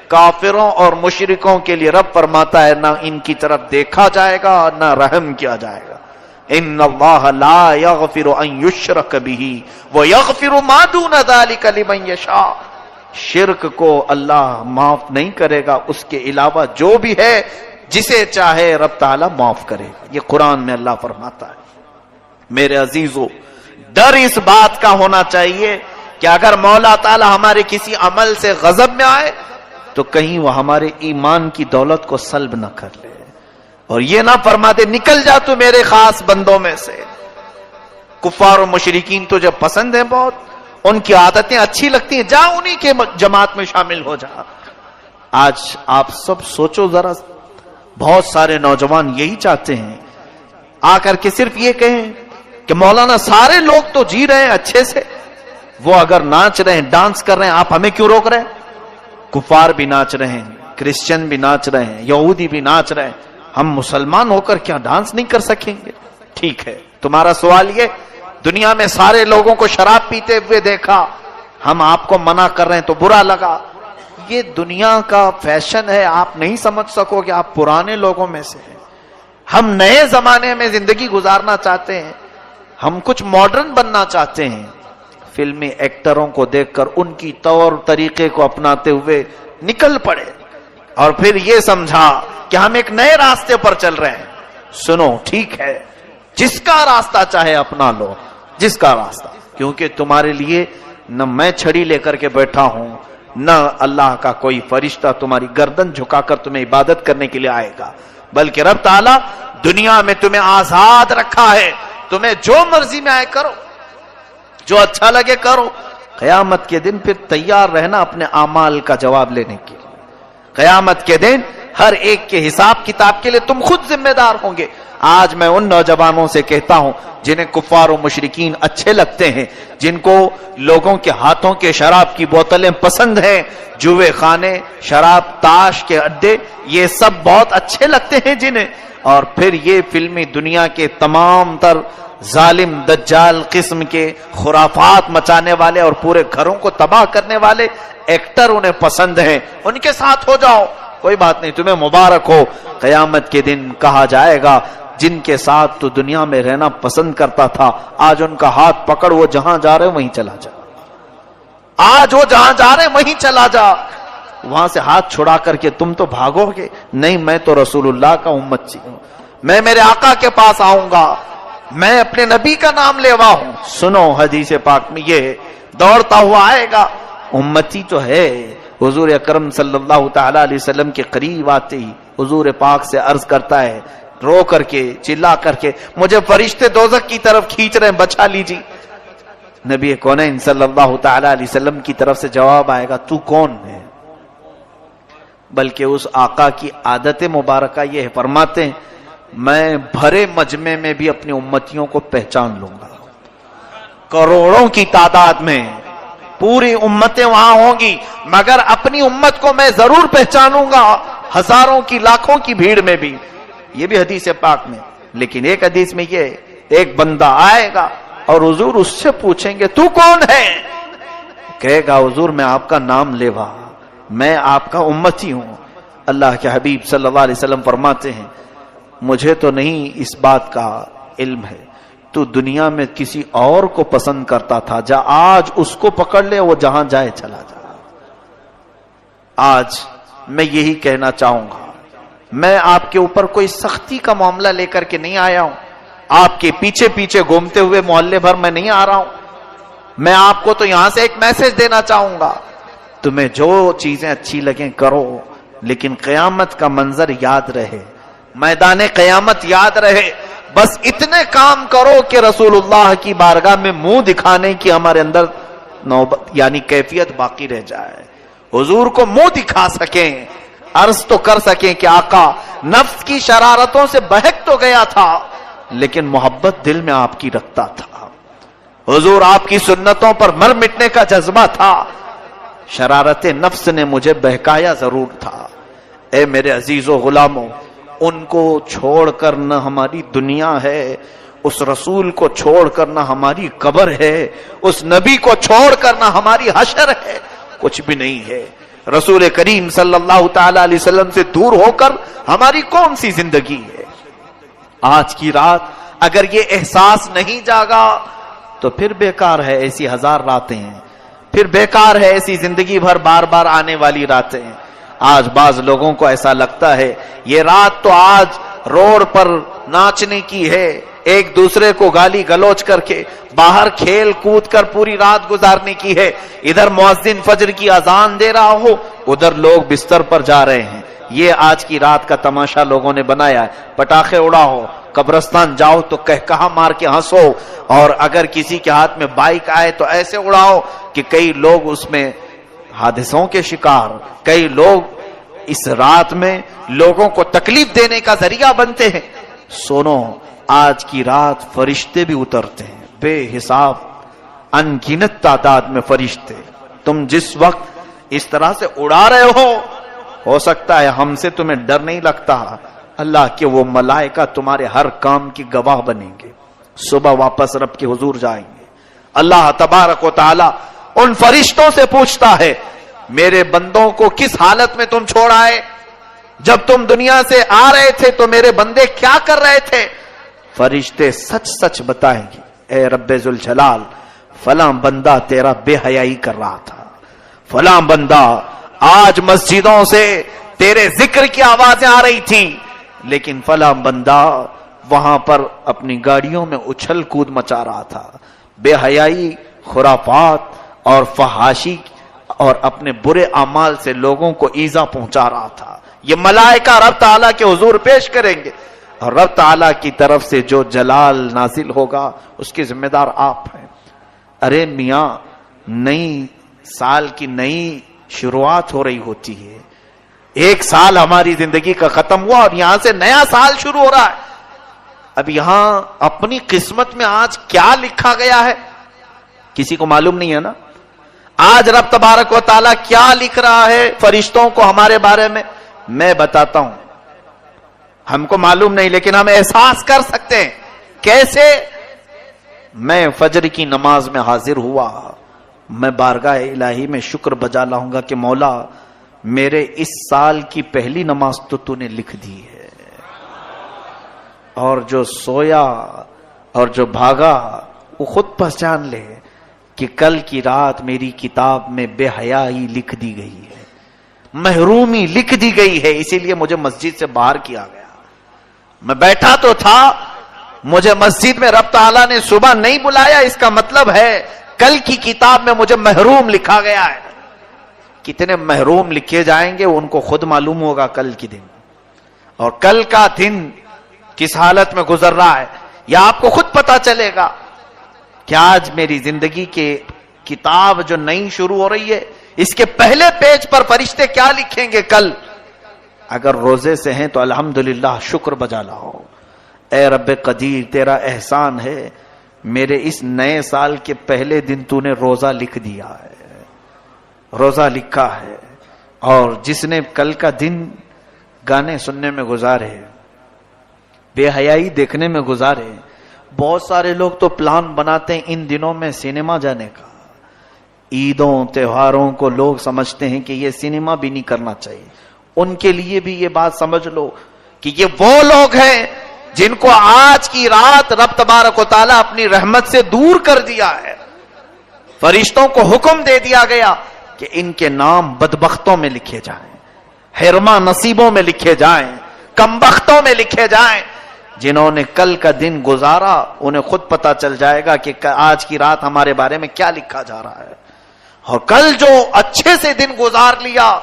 Speaker 1: کافروں اور مشرکوں کے لیے رب فرماتا ہے نہ ان کی طرف دیکھا جائے گا نہ رحم کیا جائے گا۔ ان اللہ لا یغفر ان یشرک بہ ویغفر ما دون ذلک لمن یشاء، شرک کو اللہ معاف نہیں کرے گا، اس کے علاوہ جو بھی ہے جسے چاہے رب تعالی معاف کرے گا۔ یہ قرآن میں اللہ فرماتا ہے۔ میرے عزیزو، ڈر اس بات کا ہونا چاہیے کہ اگر مولا تعالی ہمارے کسی عمل سے غضب میں آئے تو کہیں وہ ہمارے ایمان کی دولت کو سلب نہ کر لے، اور یہ نہ فرما دے نکل جا تو میرے خاص بندوں میں سے۔ کفار و مشرکین تجھے پسند ہیں بہت، ان کی عادتیں اچھی لگتی ہیں، جا انہی کے جماعت میں شامل ہو جا۔ آج آپ سب سوچو ذرا، بہت سارے نوجوان یہی چاہتے ہیں آ کر کے صرف یہ کہیں کہ مولانا سارے لوگ تو جی رہے ہیں اچھے سے، وہ اگر ناچ رہے ہیں ڈانس کر رہے ہیں آپ ہمیں کیوں روک رہے ہیں؟ کفار بھی ناچ رہے ہیں، کرسچن بھی ناچ رہے ہیں، یہودی بھی ناچ رہے ہیں، ہم مسلمان ہو کر کیا ڈانس نہیں کر سکیں گے؟ ٹھیک ہے، تمہارا سوال یہ دنیا میں سارے لوگوں کو شراب پیتے ہوئے دیکھا، ہم آپ کو منع کر رہے ہیں تو برا لگا۔ یہ دنیا کا فیشن ہے، آپ نہیں سمجھ سکو کہ آپ پرانے لوگوں میں سے ہیں۔ ہم نئے زمانے میں زندگی گزارنا چاہتے ہیں، ہم کچھ ماڈرن بننا چاہتے ہیں۔ فلمی ایکٹروں کو دیکھ کر ان کی طور طریقے کو اپناتے ہوئے نکل پڑے اور پھر یہ سمجھا کہ ہم ایک نئے راستے پر چل رہے ہیں۔ سنو، ٹھیک ہے، جس کا راستہ چاہے اپنا لو، جس کا راستہ، کیونکہ تمہارے لیے نہ میں چھڑی لے کر کے بیٹھا ہوں، نہ اللہ کا کوئی فرشتہ تمہاری گردن جھکا کر تمہیں عبادت کرنے کے لیے آئے گا، بلکہ رب تعالیٰ دنیا میں تمہیں آزاد رکھا ہے، تمہیں جو مرضی میں آئے کرو، جو اچھا لگے کرو۔ قیامت کے دن پھر تیار رہنا اپنے اعمال کا جواب لینے کے لیے۔ قیامت کے دن ہر ایک کے حساب کتاب کے لیے تم خود ذمہ دار ہوں گے۔ آج میں ان نوجوانوں سے کہتا ہوں جنہیں کفار و مشرکین اچھے لگتے ہیں، جن کو لوگوں کے ہاتھوں کے شراب کی بوتلیں پسند ہیں، جوے خانے، شراب، تاش کے اڈے، یہ سب بہت اچھے لگتے ہیں جنہیں، اور پھر یہ فلمی دنیا کے تمام تر ظالم دجال قسم کے خرافات مچانے والے اور پورے گھروں کو تباہ کرنے والے ایکٹر انہیں پسند ہیں، ان کے ساتھ ہو جاؤ، کوئی بات نہیں، تمہیں مبارک ہو۔ قیامت کے دن کہا جائے گا جن کے ساتھ تو دنیا میں رہنا پسند کرتا تھا، آج ان کا ہاتھ پکڑ، وہ جہاں جا رہے وہیں چلا جا، آج وہ جہاں جا رہے وہیں چلا جا۔ وہاں سے ہاتھ چھڑا کر کے تم تو بھاگو گے، نہیں میں تو رسول اللہ کا امتی ہوں، میں میرے آقا کے پاس آؤں گا، میں اپنے نبی کا نام لیوا ہوں۔ سنو، حدیث پاک میں یہ دوڑتا ہوا آئے گا، امتی تو ہے۔ حضور اکرم صلی اللہ تعالی علیہ وسلم کے قریب آتے ہی حضور پاک سے عرض کرتا ہے، رو کر کے، چلا کر کے، مجھے فرشتے دوزخ کی طرف کھینچ رہے ہیں، بچا لیجیے۔ نبی کونین صلی اللہ تعالی علیہ وسلم کی طرف سے جواب آئے گا، تو کون ہے؟ بلکہ اس آقا کی عادت مبارکہ یہ ہے، فرماتے ہیں میں بھرے مجمع میں بھی اپنی امتیوں کو پہچان لوں گا، کروڑوں کی تعداد میں پوری امتیں وہاں ہوں گی، مگر اپنی امت کو میں ضرور پہچانوں گا، ہزاروں کی لاکھوں کی بھیڑ میں بھی۔ یہ بھی حدیث پاک میں۔ لیکن ایک حدیث میں یہ ایک بندہ آئے گا اور حضور اس سے پوچھیں گے تو کون ہے؟ کہے گا حضور میں آپ کا نام لیوا، میں آپ کا امتی ہوں۔ اللہ کے حبیب صلی اللہ علیہ وسلم فرماتے ہیں مجھے تو نہیں اس بات کا علم ہے، تو دنیا میں کسی اور کو پسند کرتا تھا، جا آج اس کو پکڑ لے، وہ جہاں جائے چلا جا۔ آج میں یہی کہنا چاہوں گا، میں آپ کے اوپر کوئی سختی کا معاملہ لے کر کے نہیں آیا ہوں، آپ کے پیچھے پیچھے گھومتے ہوئے محلے بھر میں نہیں آ رہا ہوں۔ میں آپ کو تو یہاں سے ایک میسج دینا چاہوں گا، تمہیں جو چیزیں اچھی لگیں کرو، لیکن قیامت کا منظر یاد رہے، میدان قیامت یاد رہے، بس اتنے کام کرو کہ رسول اللہ کی بارگاہ میں منہ دکھانے کی ہمارے اندر نوبت یعنی کیفیت باقی رہ جائے، حضور کو منہ دکھا سکیں، عرض تو کر سکیں کہ آقا نفس کی شرارتوں سے بہک تو گیا تھا لیکن محبت دل میں آپ کی رکھتا تھا، حضور آپ کی سنتوں پر مر مٹنے کا جذبہ تھا، شرارت نفس نے مجھے بہکایا ضرور تھا۔ اے میرے عزیز و غلاموں، ان کو چھوڑ کر نہ ہماری دنیا ہے، اس رسول کو چھوڑ کر نہ ہماری قبر ہے، اس نبی کو چھوڑ کر نہ ہماری حشر ہے، کچھ بھی نہیں ہے۔ رسول کریم صلی اللہ تعالی علیہ وسلم سے دور ہو کر ہماری کون سی زندگی ہے؟ آج کی رات اگر یہ احساس نہیں جاگا تو پھر بیکار ہے ایسی ہزار راتیں ہیں، پھر بیکار ہے ایسی زندگی بھر بار بار آنے والی راتیں ہیں۔ آج بعض لوگوں کو ایسا لگتا ہے یہ رات تو آج روڈ پر ناچنے کی ہے، ایک دوسرے کو گالی گلوچ کر کے باہر کھیل کود کر پوری رات گزارنے کی ہے، ادھر مؤذن فجر کی اذان دے رہا ہو، ادھر لوگ بستر پر جا رہے ہیں۔ یہ آج کی رات کا تماشا لوگوں نے بنایا ہے۔ پٹاخے اڑاؤ، قبرستان جاؤ تو کہا مار کے ہنسو، اور اگر کسی کے ہاتھ میں بائک آئے تو ایسے اڑاؤ کہ کئی لوگ اس میں حادثوں کے شکار، کئی لوگ اس رات میں لوگوں کو تکلیف دینے کا ذریعہ بنتے ہیں۔ سنو، آج کی رات فرشتے بھی اترتے ہیں، بے حساب ان گنت تعداد میں فرشتے۔ تم جس وقت اس طرح سے اڑا رہے ہو سکتا ہے ہم سے تمہیں ڈر نہیں لگتا، اللہ کے وہ ملائکہ تمہارے ہر کام کی گواہ بنیں گے۔ صبح واپس رب کے حضور جائیں گے، اللہ تبارک و تعالی ان فرشتوں سے پوچھتا ہے میرے بندوں کو کس حالت میں تم چھوڑ آئے؟ جب تم دنیا سے آ رہے تھے تو میرے بندے کیا کر رہے تھے؟ فرشتے سچ سچ بتائیں گے، اے رب ذوالجلال فلاں بندہ تیرا بے حیائی کر رہا تھا، فلاں بندہ آج مسجدوں سے تیرے ذکر کی آوازیں آ رہی تھی، لیکن فلاں بندہ وہاں پر اپنی گاڑیوں میں اچھل کود مچا رہا تھا، بے حیائی، خرافات اور فحاشی اور اپنے برے اعمال سے لوگوں کو ایذا پہنچا رہا تھا۔ یہ ملائکہ رب تعالیٰ کے حضور پیش کریں گے، اور رب تعالیٰ کی طرف سے جو جلال نازل ہوگا اس کے ذمہ دار آپ ہیں۔ ارے میاں، نئی سال کی نئی شروعات ہو رہی ہوتی ہے، ایک سال ہماری زندگی کا ختم ہوا اور یہاں سے نیا سال شروع ہو رہا ہے۔ اب یہاں اپنی قسمت میں آج کیا لکھا گیا ہے کسی کو معلوم نہیں ہے نا۔ آج رب تبارک و تعالیٰ کیا لکھ رہا ہے فرشتوں کو ہمارے بارے میں بتاتا ہوں، ہم کو معلوم نہیں لیکن ہم احساس کر سکتے ہیں۔ کیسے؟ میں فجر کی نماز میں حاضر ہوا، میں بارگاہ الہی میں شکر بجا لاؤں گا کہ مولا میرے اس سال کی پہلی نماز تو نے لکھ دی ہے، اور جو سویا اور جو بھاگا وہ خود پہچان لے کہ کل کی رات میری کتاب میں بے حیائی لکھ دی گئی ہے، محرومی لکھ دی گئی ہے، اسی لیے مجھے مسجد سے باہر کیا گیا۔ میں بیٹھا تو تھا، مجھے مسجد میں رب تعالیٰ نے صبح نہیں بلایا، اس کا مطلب ہے کل کی کتاب میں مجھے محروم لکھا گیا ہے۔ کتنے محروم لکھے جائیں گے ان کو خود معلوم ہوگا کل کی دن، اور کل کا دن کس حالت میں گزر رہا ہے یہ آپ کو خود پتا چلے گا کہ آج میری زندگی کے کتاب جو نئی شروع ہو رہی ہے اس کے پہلے پیج پر فرشتے کیا لکھیں گے کل۔ اگر روزے سے ہیں تو الحمدللہ شکر بجا لاؤ، اے رب قدیر تیرا احسان ہے، میرے اس نئے سال کے پہلے دن تو نے روزہ لکھ دیا ہے، روزہ لکھا ہے۔ اور جس نے کل کا دن گانے سننے میں گزارے، بے حیائی دیکھنے میں گزارے، بہت سارے لوگ تو پلان بناتے ہیں ان دنوں میں سینما جانے کا، عیدوں تہواروں کو لوگ سمجھتے ہیں کہ یہ سینما بھی نہیں کرنا چاہیے۔ ان کے لیے بھی یہ بات سمجھ لو کہ یہ وہ لوگ ہیں جن کو آج کی رات رب تبارک و تعالیٰ اپنی رحمت سے دور کر دیا ہے۔ فرشتوں کو حکم دے دیا گیا کہ ان کے نام بدبختوں میں لکھے جائیں، حرما نصیبوں میں لکھے جائیں، کمبختوں میں لکھے جائیں۔ جنہوں نے کل کا دن گزارا انہیں خود پتا چل جائے گا کہ آج کی رات ہمارے بارے میں کیا لکھا جا رہا ہے۔ اور کل جو اچھے سے دن گزار لیا،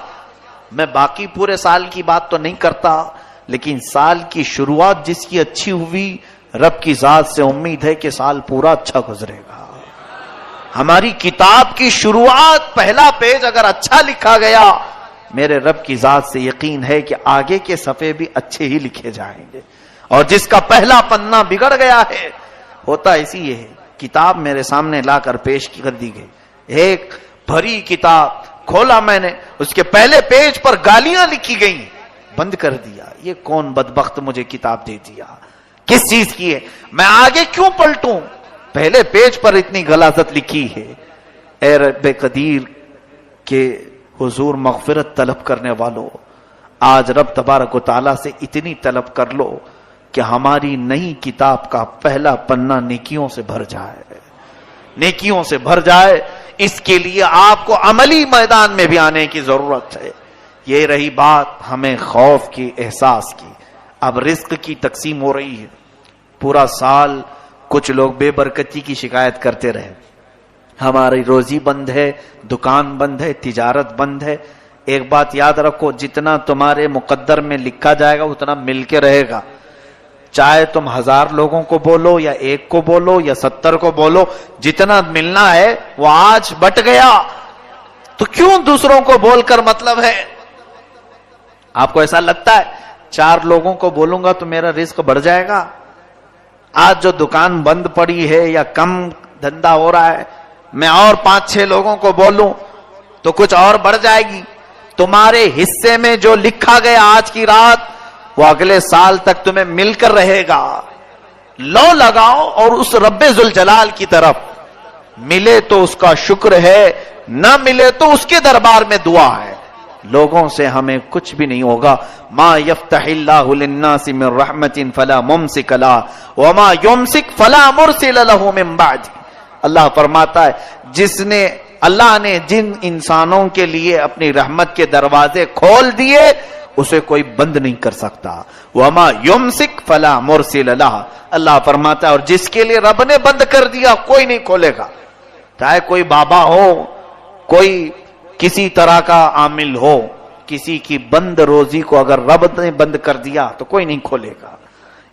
Speaker 1: میں باقی پورے سال کی بات تو نہیں کرتا، لیکن سال کی شروعات جس کی اچھی ہوئی، رب کی ذات سے امید ہے کہ سال پورا اچھا گزرے گا۔ ہماری کتاب کی شروعات پہلا پیج اگر اچھا لکھا گیا، میرے رب کی ذات سے یقین ہے کہ آگے کے صفحے بھی اچھے ہی لکھے جائیں گے۔ اور جس کا پہلا پنہ بگڑ گیا ہے، ہوتا اسی یہ ہے، کتاب میرے سامنے لا کر پیش کر دی گئی، ایک بھری کتاب کھولا میں نے، اس کے پہلے پیج پر گالیاں لکھی گئی، بند کر دیا، یہ کون بدبخت مجھے کتاب دے دیا، کس چیز کی ہے، میں آگے کیوں پلٹوں، پہلے پیج پر اتنی غلاظت لکھی ہے۔ اے رب قدیر کے حضور مغفرت طلب کرنے والوں، آج رب تبارک و تعالیٰ سے اتنی طلب کر لو کہ ہماری نئی کتاب کا پہلا پنہ نیکیوں سے بھر جائے، نیکیوں سے بھر جائے۔ اس کے لیے آپ کو عملی میدان میں بھی آنے کی ضرورت ہے۔ یہ رہی بات ہمیں خوف کی، احساس کی۔ اب رزق کی تقسیم ہو رہی ہے، پورا سال کچھ لوگ بے برکتی کی شکایت کرتے رہے، ہماری روزی بند ہے، دکان بند ہے، تجارت بند ہے۔ ایک بات یاد رکھو، جتنا تمہارے مقدر میں لکھا جائے گا اتنا مل کے رہے گا، چاہے تم 1000 لوگوں کو بولو یا 1 کو بولو یا 70 کو بولو، جتنا ملنا ہے وہ آج بٹ گیا، تو کیوں دوسروں کو بول کر مطلب ہے؟ آپ کو ایسا لگتا ہے 4 لوگوں کو بولوں گا تو میرا رزق بڑھ جائے گا؟ آج جو دکان بند پڑی ہے یا کم دھندا ہو رہا ہے، میں اور 5-6 لوگوں کو بولوں تو کچھ اور بڑھ جائے گی۔ تمہارے حصے میں جو لکھا گیا آج کی رات وہ اگلے سال تک تمہیں مل کر رہے گا۔ لو لگاؤ اور اس رب ذوالجلال کی طرف، ملے تو اس کا شکر ہے، نہ ملے تو اس کے دربار میں دعا ہے۔ لوگوں سے ہمیں کچھ بھی نہیں ہوگا۔ ما یفتح اللہ للناس من رحمت فلا ممسک لہ وما یمسک فلا مرسل لہ من بعد۔ اللہ فرماتا ہے اللہ نے جن انسانوں کے لیے اپنی رحمت کے دروازے کھول دیے اسے کوئی بند نہیں کر سکتا۔ وما یمسک فلا مرسل لہ، اللہ فرماتا ہے اور جس کے لیے رب نے بند کر دیا کوئی نہیں کھولے گا، چاہے کوئی بابا ہو، کوئی کسی طرح کا عامل ہو، کسی کی بند روزی کو اگر رب نے بند کر دیا تو کوئی نہیں کھولے گا۔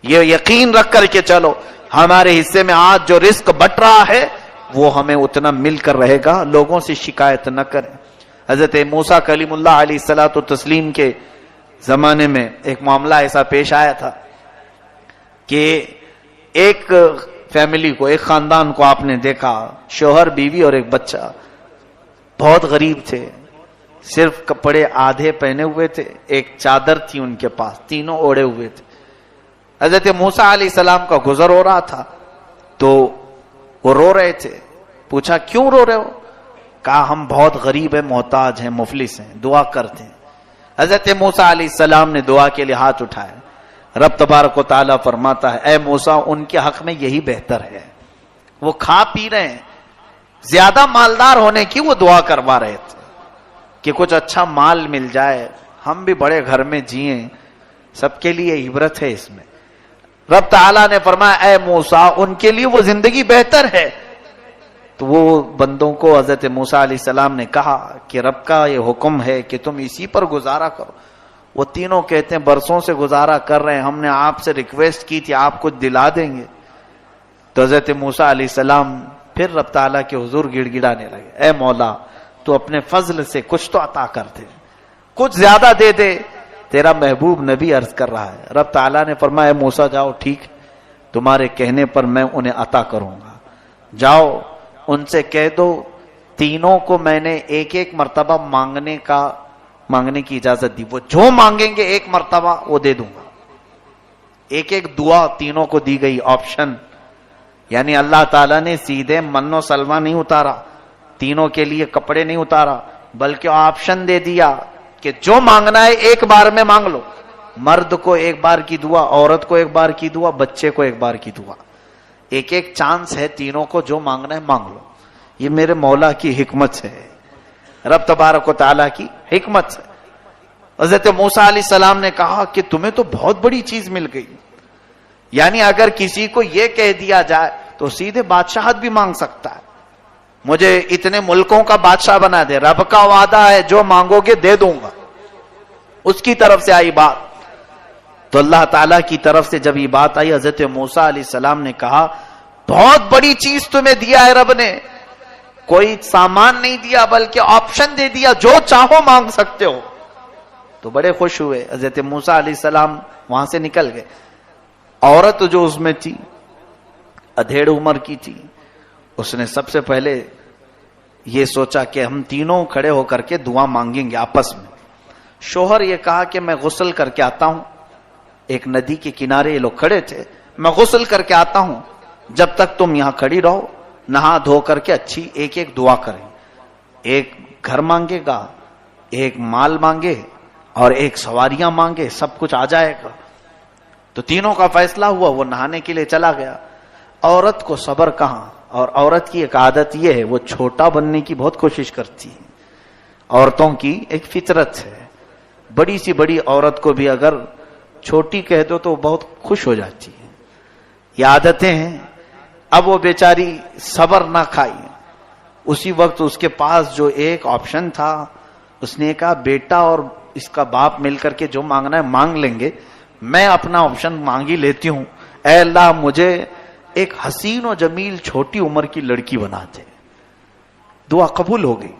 Speaker 1: یہ یقین رکھ کر کے چلو، ہمارے حصے میں آج جو رزق بٹ رہا ہے وہ ہمیں اتنا مل کر رہے گا، لوگوں سے شکایت نہ کریں۔ حضرت موسیٰ کلیم اللہ علیہ الصلوۃ والتسلیم کے زمانے میں ایک معاملہ ایسا پیش آیا تھا کہ ایک فیملی کو، ایک خاندان کو آپ نے دیکھا، شوہر، بیوی اور ایک بچہ، بہت غریب تھے، صرف کپڑے آدھے پہنے ہوئے تھے، ایک چادر تھی ان کے پاس، تینوں اوڑے ہوئے تھے۔ حضرت موسیٰ علیہ السلام کا گزر ہو رہا تھا تو وہ رو رہے تھے، پوچھا کیوں رو رہے ہو؟ کہا ہم بہت غریب ہیں، محتاج ہیں، مفلس ہیں، دعا کرتے ہیں۔ حضرت موسیٰ علیہ السلام نے دعا کے لیے ہاتھ اٹھائے، رب تبارک و تعالیٰ فرماتا ہے اے موسیٰ ان کے حق میں یہی بہتر ہے، وہ کھا پی رہے ہیں، زیادہ مالدار ہونے کی وہ دعا کروا رہے تھے کہ کچھ اچھا مال مل جائے، ہم بھی بڑے گھر میں جئیں، سب کے لیے عبرت ہے اس میں۔ رب تعالیٰ نے فرمایا اے موسیٰ ان کے لیے وہ زندگی بہتر ہے۔ تو وہ بندوں کو حضرت موسیٰ علیہ السلام نے کہا کہ رب کا یہ حکم ہے کہ تم اسی پر گزارا کرو۔ وہ تینوں کہتے ہیں برسوں سے گزارا کر رہے ہیں، ہم نے آپ سے ریکویسٹ کی تھی آپ کچھ دلا دیں گے۔ تو حضرت موسیٰ علیہ السلام پھر رب تعالیٰ کے حضور گڑ گڑانے لگے، اے مولا تو اپنے فضل سے کچھ تو عطا کر دے، کچھ زیادہ دے دے، تیرا محبوب نبی عرض کر رہا ہے۔ رب تعالیٰ نے فرمایا اے موسیٰ جاؤ، ٹھیک تمہارے کہنے پر میں انہیں عطا کروں گا، جاؤ ان سے کہہ دو تینوں کو میں نے ایک ایک مرتبہ مانگنے کی اجازت دی، وہ جو مانگیں گے ایک مرتبہ وہ دے دوں گا۔ ایک ایک دعا تینوں کو دی گئی، آپشن، یعنی اللہ تعالیٰ نے سیدھے من و سلوہ نہیں اتارا، تینوں کے لیے کپڑے نہیں اتارا، بلکہ آپشن دے دیا کہ جو مانگنا ہے ایک بار میں مانگ لو، مرد کو ایک بار کی دعا، عورت کو ایک بار کی دعا، بچے کو ایک بار کی دعا، ایک ایک چانس ہے، تینوں کو جو مانگنا ہے مانگ لو۔ یہ میرے مولا کی حکمت ہے، رب تبارک و تعالیٰ کی حکمت ہے۔ حضرت موسیٰ علیہ السلام نے کہا کہ تمہیں تو بہت بڑی چیز مل گئی، یعنی اگر کسی کو یہ کہہ دیا جائے تو سیدھے بادشاہت بھی مانگ سکتا ہے، مجھے اتنے ملکوں کا بادشاہ بنا دے، رب کا وعدہ ہے جو مانگو گے دے دوں گا۔ اس کی طرف سے آئی بات، تو اللہ تعالیٰ کی طرف سے جب یہ بات آئی، حضرت موسیٰ علیہ السلام نے کہا بہت بڑی چیز تمہیں دیا ہے رب نے، کوئی سامان نہیں دیا بلکہ آپشن دے دیا، جو چاہو مانگ سکتے ہو۔ تو بڑے خوش ہوئے، حضرت موسیٰ علیہ السلام وہاں سے نکل گئے۔ عورت جو اس میں تھی ادھیڑ عمر کی تھی، اس نے سب سے پہلے یہ سوچا کہ ہم تینوں کھڑے ہو کر کے دعا مانگیں گے آپس میں۔ شوہر یہ کہا کہ میں غسل کر کے آتا ہوں. ایک ندی کے کنارے یہ لوگ کھڑے تھے. میں غسل کر کے آتا ہوں, جب تک تم یہاں کھڑی رہو, نہا دھو کر کے اچھی ایک ایک دعا کریں. ایک گھر مانگے گا, ایک مال مانگے اور ایک سواریاں مانگے, سب کچھ آ جائے گا. تو تینوں کا فیصلہ ہوا. وہ نہانے کے لیے چلا گیا. عورت کو صبر کہاں, اور عورت کی ایک عادت یہ ہے, وہ چھوٹا بننے کی بہت کوشش کرتی ہے. عورتوں کی ایک فطرت ہے, بڑی سی بڑی عورت کو بھی اگر چھوٹی کہہ دو تو بہت خوش ہو جاتی ہے. یہ عادتیں ہیں. اب وہ بیچاری صبر نہ کھائی. اسی وقت اس کے پاس جو ایک آپشن تھا, اس نے کہا بیٹا اور اس کا باپ مل کر کے جو مانگنا ہے مانگ لیں گے, میں اپنا آپشن مانگ ہی لیتی ہوں. اے اللہ مجھے ایک حسین و جمیل چھوٹی عمر کی لڑکی بنا دے. دعا قبول ہو گئی.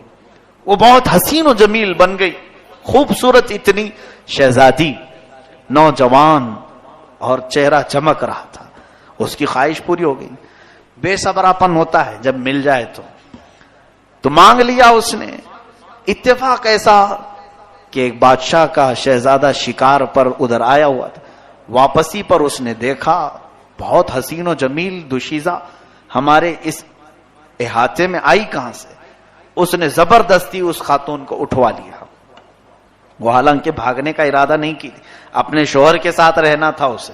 Speaker 1: وہ بہت حسین و جمیل بن گئی, خوبصورت اتنی شہزادی, نوجوان, اور چہرہ چمک رہا تھا. اس کی خواہش پوری ہو گئی. بے صبراپن ہوتا ہے جب مل جائے تو مانگ لیا اس نے. اتفاق ایسا کہ ایک بادشاہ کا شہزادہ شکار پر ادھر آیا ہوا تھا. واپسی پر اس نے دیکھا بہت حسین و جمیل دوشیزہ ہمارے اس احاطے میں آئی کہاں سے. اس نے زبردستی اس خاتون کو اٹھوا لیا. وہ حالانکہ بھاگنے کا ارادہ نہیں کی, اپنے شوہر کے ساتھ رہنا تھا اسے,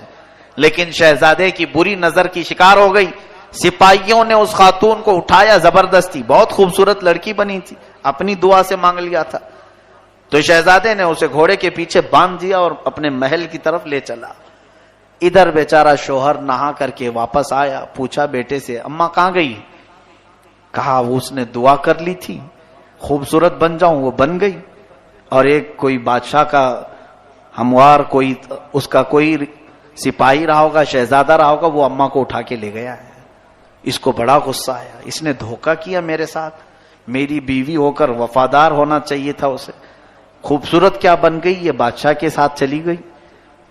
Speaker 1: لیکن شہزادے کی بری نظر کی شکار ہو گئی. سپاہیوں نے اس خاتون کو اٹھایا زبردستی. بہت خوبصورت لڑکی بنی تھی, اپنی دعا سے مانگ لیا تھا. تو شہزادے نے اسے گھوڑے کے پیچھے باندھ دیا اور اپنے محل کی طرف لے چلا. ادھر بیچارہ شوہر نہا کر کے واپس آیا. پوچھا بیٹے سے, اماں کہاں گئی؟ کہا وہ اس نے دعا کر لی تھی خوبصورت بن جاؤں, وہ بن گئی. اور ایک کوئی بادشاہ کا ہموار, کوئی اس کا کوئی سپاہی رہا ہوگا, شہزادہ رہا ہوگا, وہ اماں کو اٹھا کے لے گیا ہے. اس کو بڑا غصہ آیا. اس نے دھوکہ کیا میرے ساتھ. میری بیوی ہو کر وفادار ہونا چاہیے تھا اسے. خوبصورت کیا بن گئی, یہ بادشاہ کے ساتھ چلی گئی.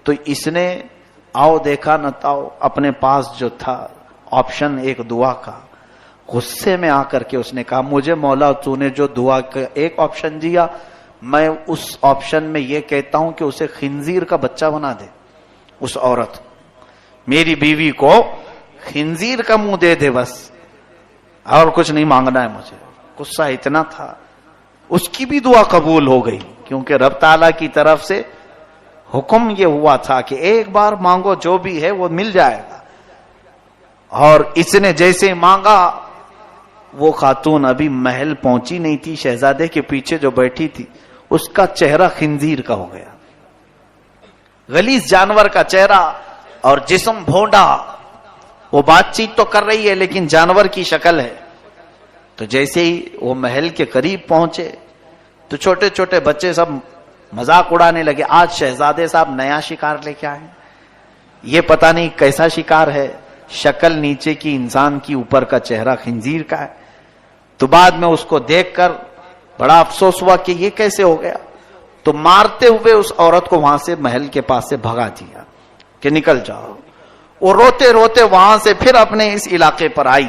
Speaker 1: تو اس نے آؤ دیکھا نہ تاؤ, اپنے پاس جو تھا آپشن ایک دعا کا, غصے میں آ کر کے اس نے کہا مجھے مولا تو نے جو دعا کا ایک آپشن دیا, میں اس آپشن میں یہ کہتا ہوں کہ اسے خنزیر کا بچہ بنا دے. اس عورت میری بیوی کو خنزیر کا منہ دے دے بس, اور کچھ نہیں مانگنا ہے مجھے. غصہ اتنا تھا. اس کی بھی دعا قبول ہو گئی, کیونکہ رب تعالیٰ کی طرف سے حکم یہ ہوا تھا کہ ایک بار مانگو, جو بھی ہے وہ مل جائے گا. اور اس نے جیسے مانگا, وہ خاتون ابھی محل پہنچی نہیں تھی, شہزادے کے پیچھے جو بیٹھی تھی اس کا چہرہ خنزیر کا ہو گیا. غلیظ جانور کا چہرہ اور جسم بھونڈا. وہ بات چیت تو کر رہی ہے لیکن جانور کی شکل ہے. تو جیسے ہی وہ محل کے قریب پہنچے تو چھوٹے چھوٹے بچے سب مذاق اڑانے لگے. آج شہزادے صاحب نیا شکار لے کے آئے, یہ پتہ نہیں کیسا شکار ہے. شکل نیچے کی انسان کی, اوپر کا چہرہ خنزیر کا ہے. تو بعد میں اس کو دیکھ کر بڑا افسوس ہوا کہ یہ کیسے ہو گیا. تو مارتے ہوئے اس عورت کو وہاں سے محل کے پاس سے بھگا دیا کہ نکل جاؤ. وہ روتے روتے وہاں سے پھر اپنے اس علاقے پر آئی,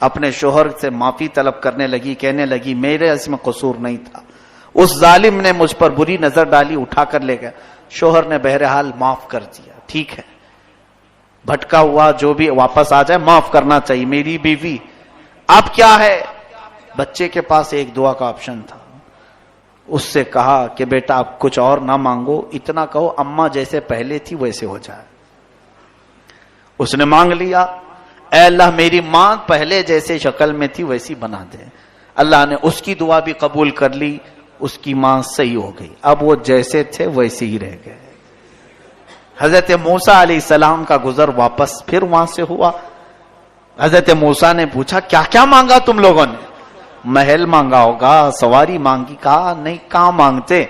Speaker 1: اپنے شوہر سے معافی طلب کرنے لگی, کہنے لگی میرے اس میں قصور نہیں تھا, اس ظالم نے مجھ پر بری نظر ڈالی, اٹھا کر لے گیا. شوہر نے بہرحال معاف کر دیا, ٹھیک ہے بھٹکا ہوا جو بھی واپس آ جائے, معاف کرنا چاہیے, میری بیوی. اب کیا ہے, بچے کے پاس ایک دعا کا آپشن تھا. اس سے کہا کہ بیٹا آپ کچھ اور نہ مانگو, اتنا کہو اماں جیسے پہلے تھی ویسے ہو جائے. اس نے مانگ لیا, اے اللہ میری ماں پہلے جیسے شکل میں تھی ویسی بنا دے. اللہ نے اس کی دعا بھی قبول کر لی, اس کی ماں صحیح ہو گئی. اب وہ جیسے تھے ویسے ہی رہ گئے. حضرت موسیٰ علیہ السلام کا گزر واپس پھر وہاں سے ہوا. حضرت موسیٰ نے پوچھا کیا کیا مانگا تم لوگوں نے؟ محل مانگا ہوگا, سواری مانگی. کہا نہیں, کہاں مانگتے.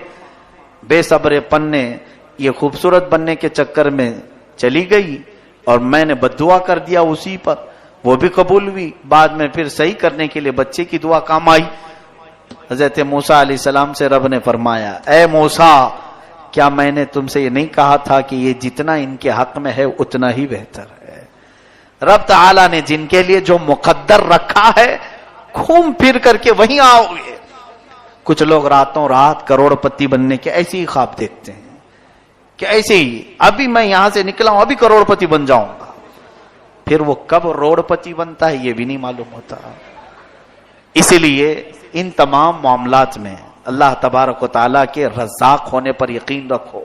Speaker 1: بے صبر پن نے یہ خوبصورت بننے کے چکر میں چلی گئی اور میں نے بددعا کر دیا اسی پر, وہ بھی قبول ہوئی. بعد میں پھر صحیح کرنے کے لیے بچے کی دعا کام آئی. حضرت موسیٰ علیہ السلام سے رب نے فرمایا, اے موسیٰ کیا میں نے تم سے یہ نہیں کہا تھا کہ یہ جتنا ان کے حق میں ہے اتنا ہی بہتر ہے. رب تعالیٰ نے جن کے لیے جو مقدر رکھا ہے گھوم پھر کر کے وہیں آؤ گے. کچھ لوگ راتوں رات کروڑپتی بننے کے ایسے ہی خواب دیکھتے ہیں کہ ایسے ہی ابھی میں یہاں سے نکلا ہوں ابھی کروڑپتی بن جاؤں گا، پھر وہ کب روڑپتی بنتا ہے یہ بھی نہیں معلوم ہوتا. اسی لیے ان تمام معاملات میں اللہ تبارک و تعالیٰ کے رزاق ہونے پر یقین رکھو.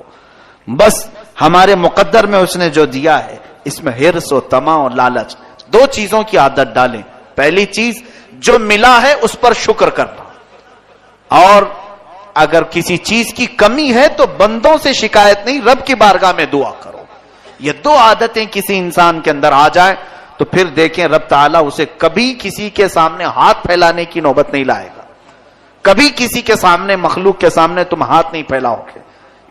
Speaker 1: بس ہمارے مقدر میں اس نے جو دیا ہے اس میں حرص و طمع و لالچ دو چیزوں کی عادت ڈالیں. پہلی چیز جو ملا ہے اس پر شکر کرنا، اور اگر کسی چیز کی کمی ہے تو بندوں سے شکایت نہیں، رب کی بارگاہ میں دعا کرو. یہ دو عادتیں کسی انسان کے اندر آ جائیں تو پھر دیکھیں رب تعالیٰ اسے کبھی کسی کے سامنے ہاتھ پھیلانے کی نوبت نہیں لائے گا. کبھی کسی کے سامنے، مخلوق کے سامنے تم ہاتھ نہیں پھیلاؤ گے،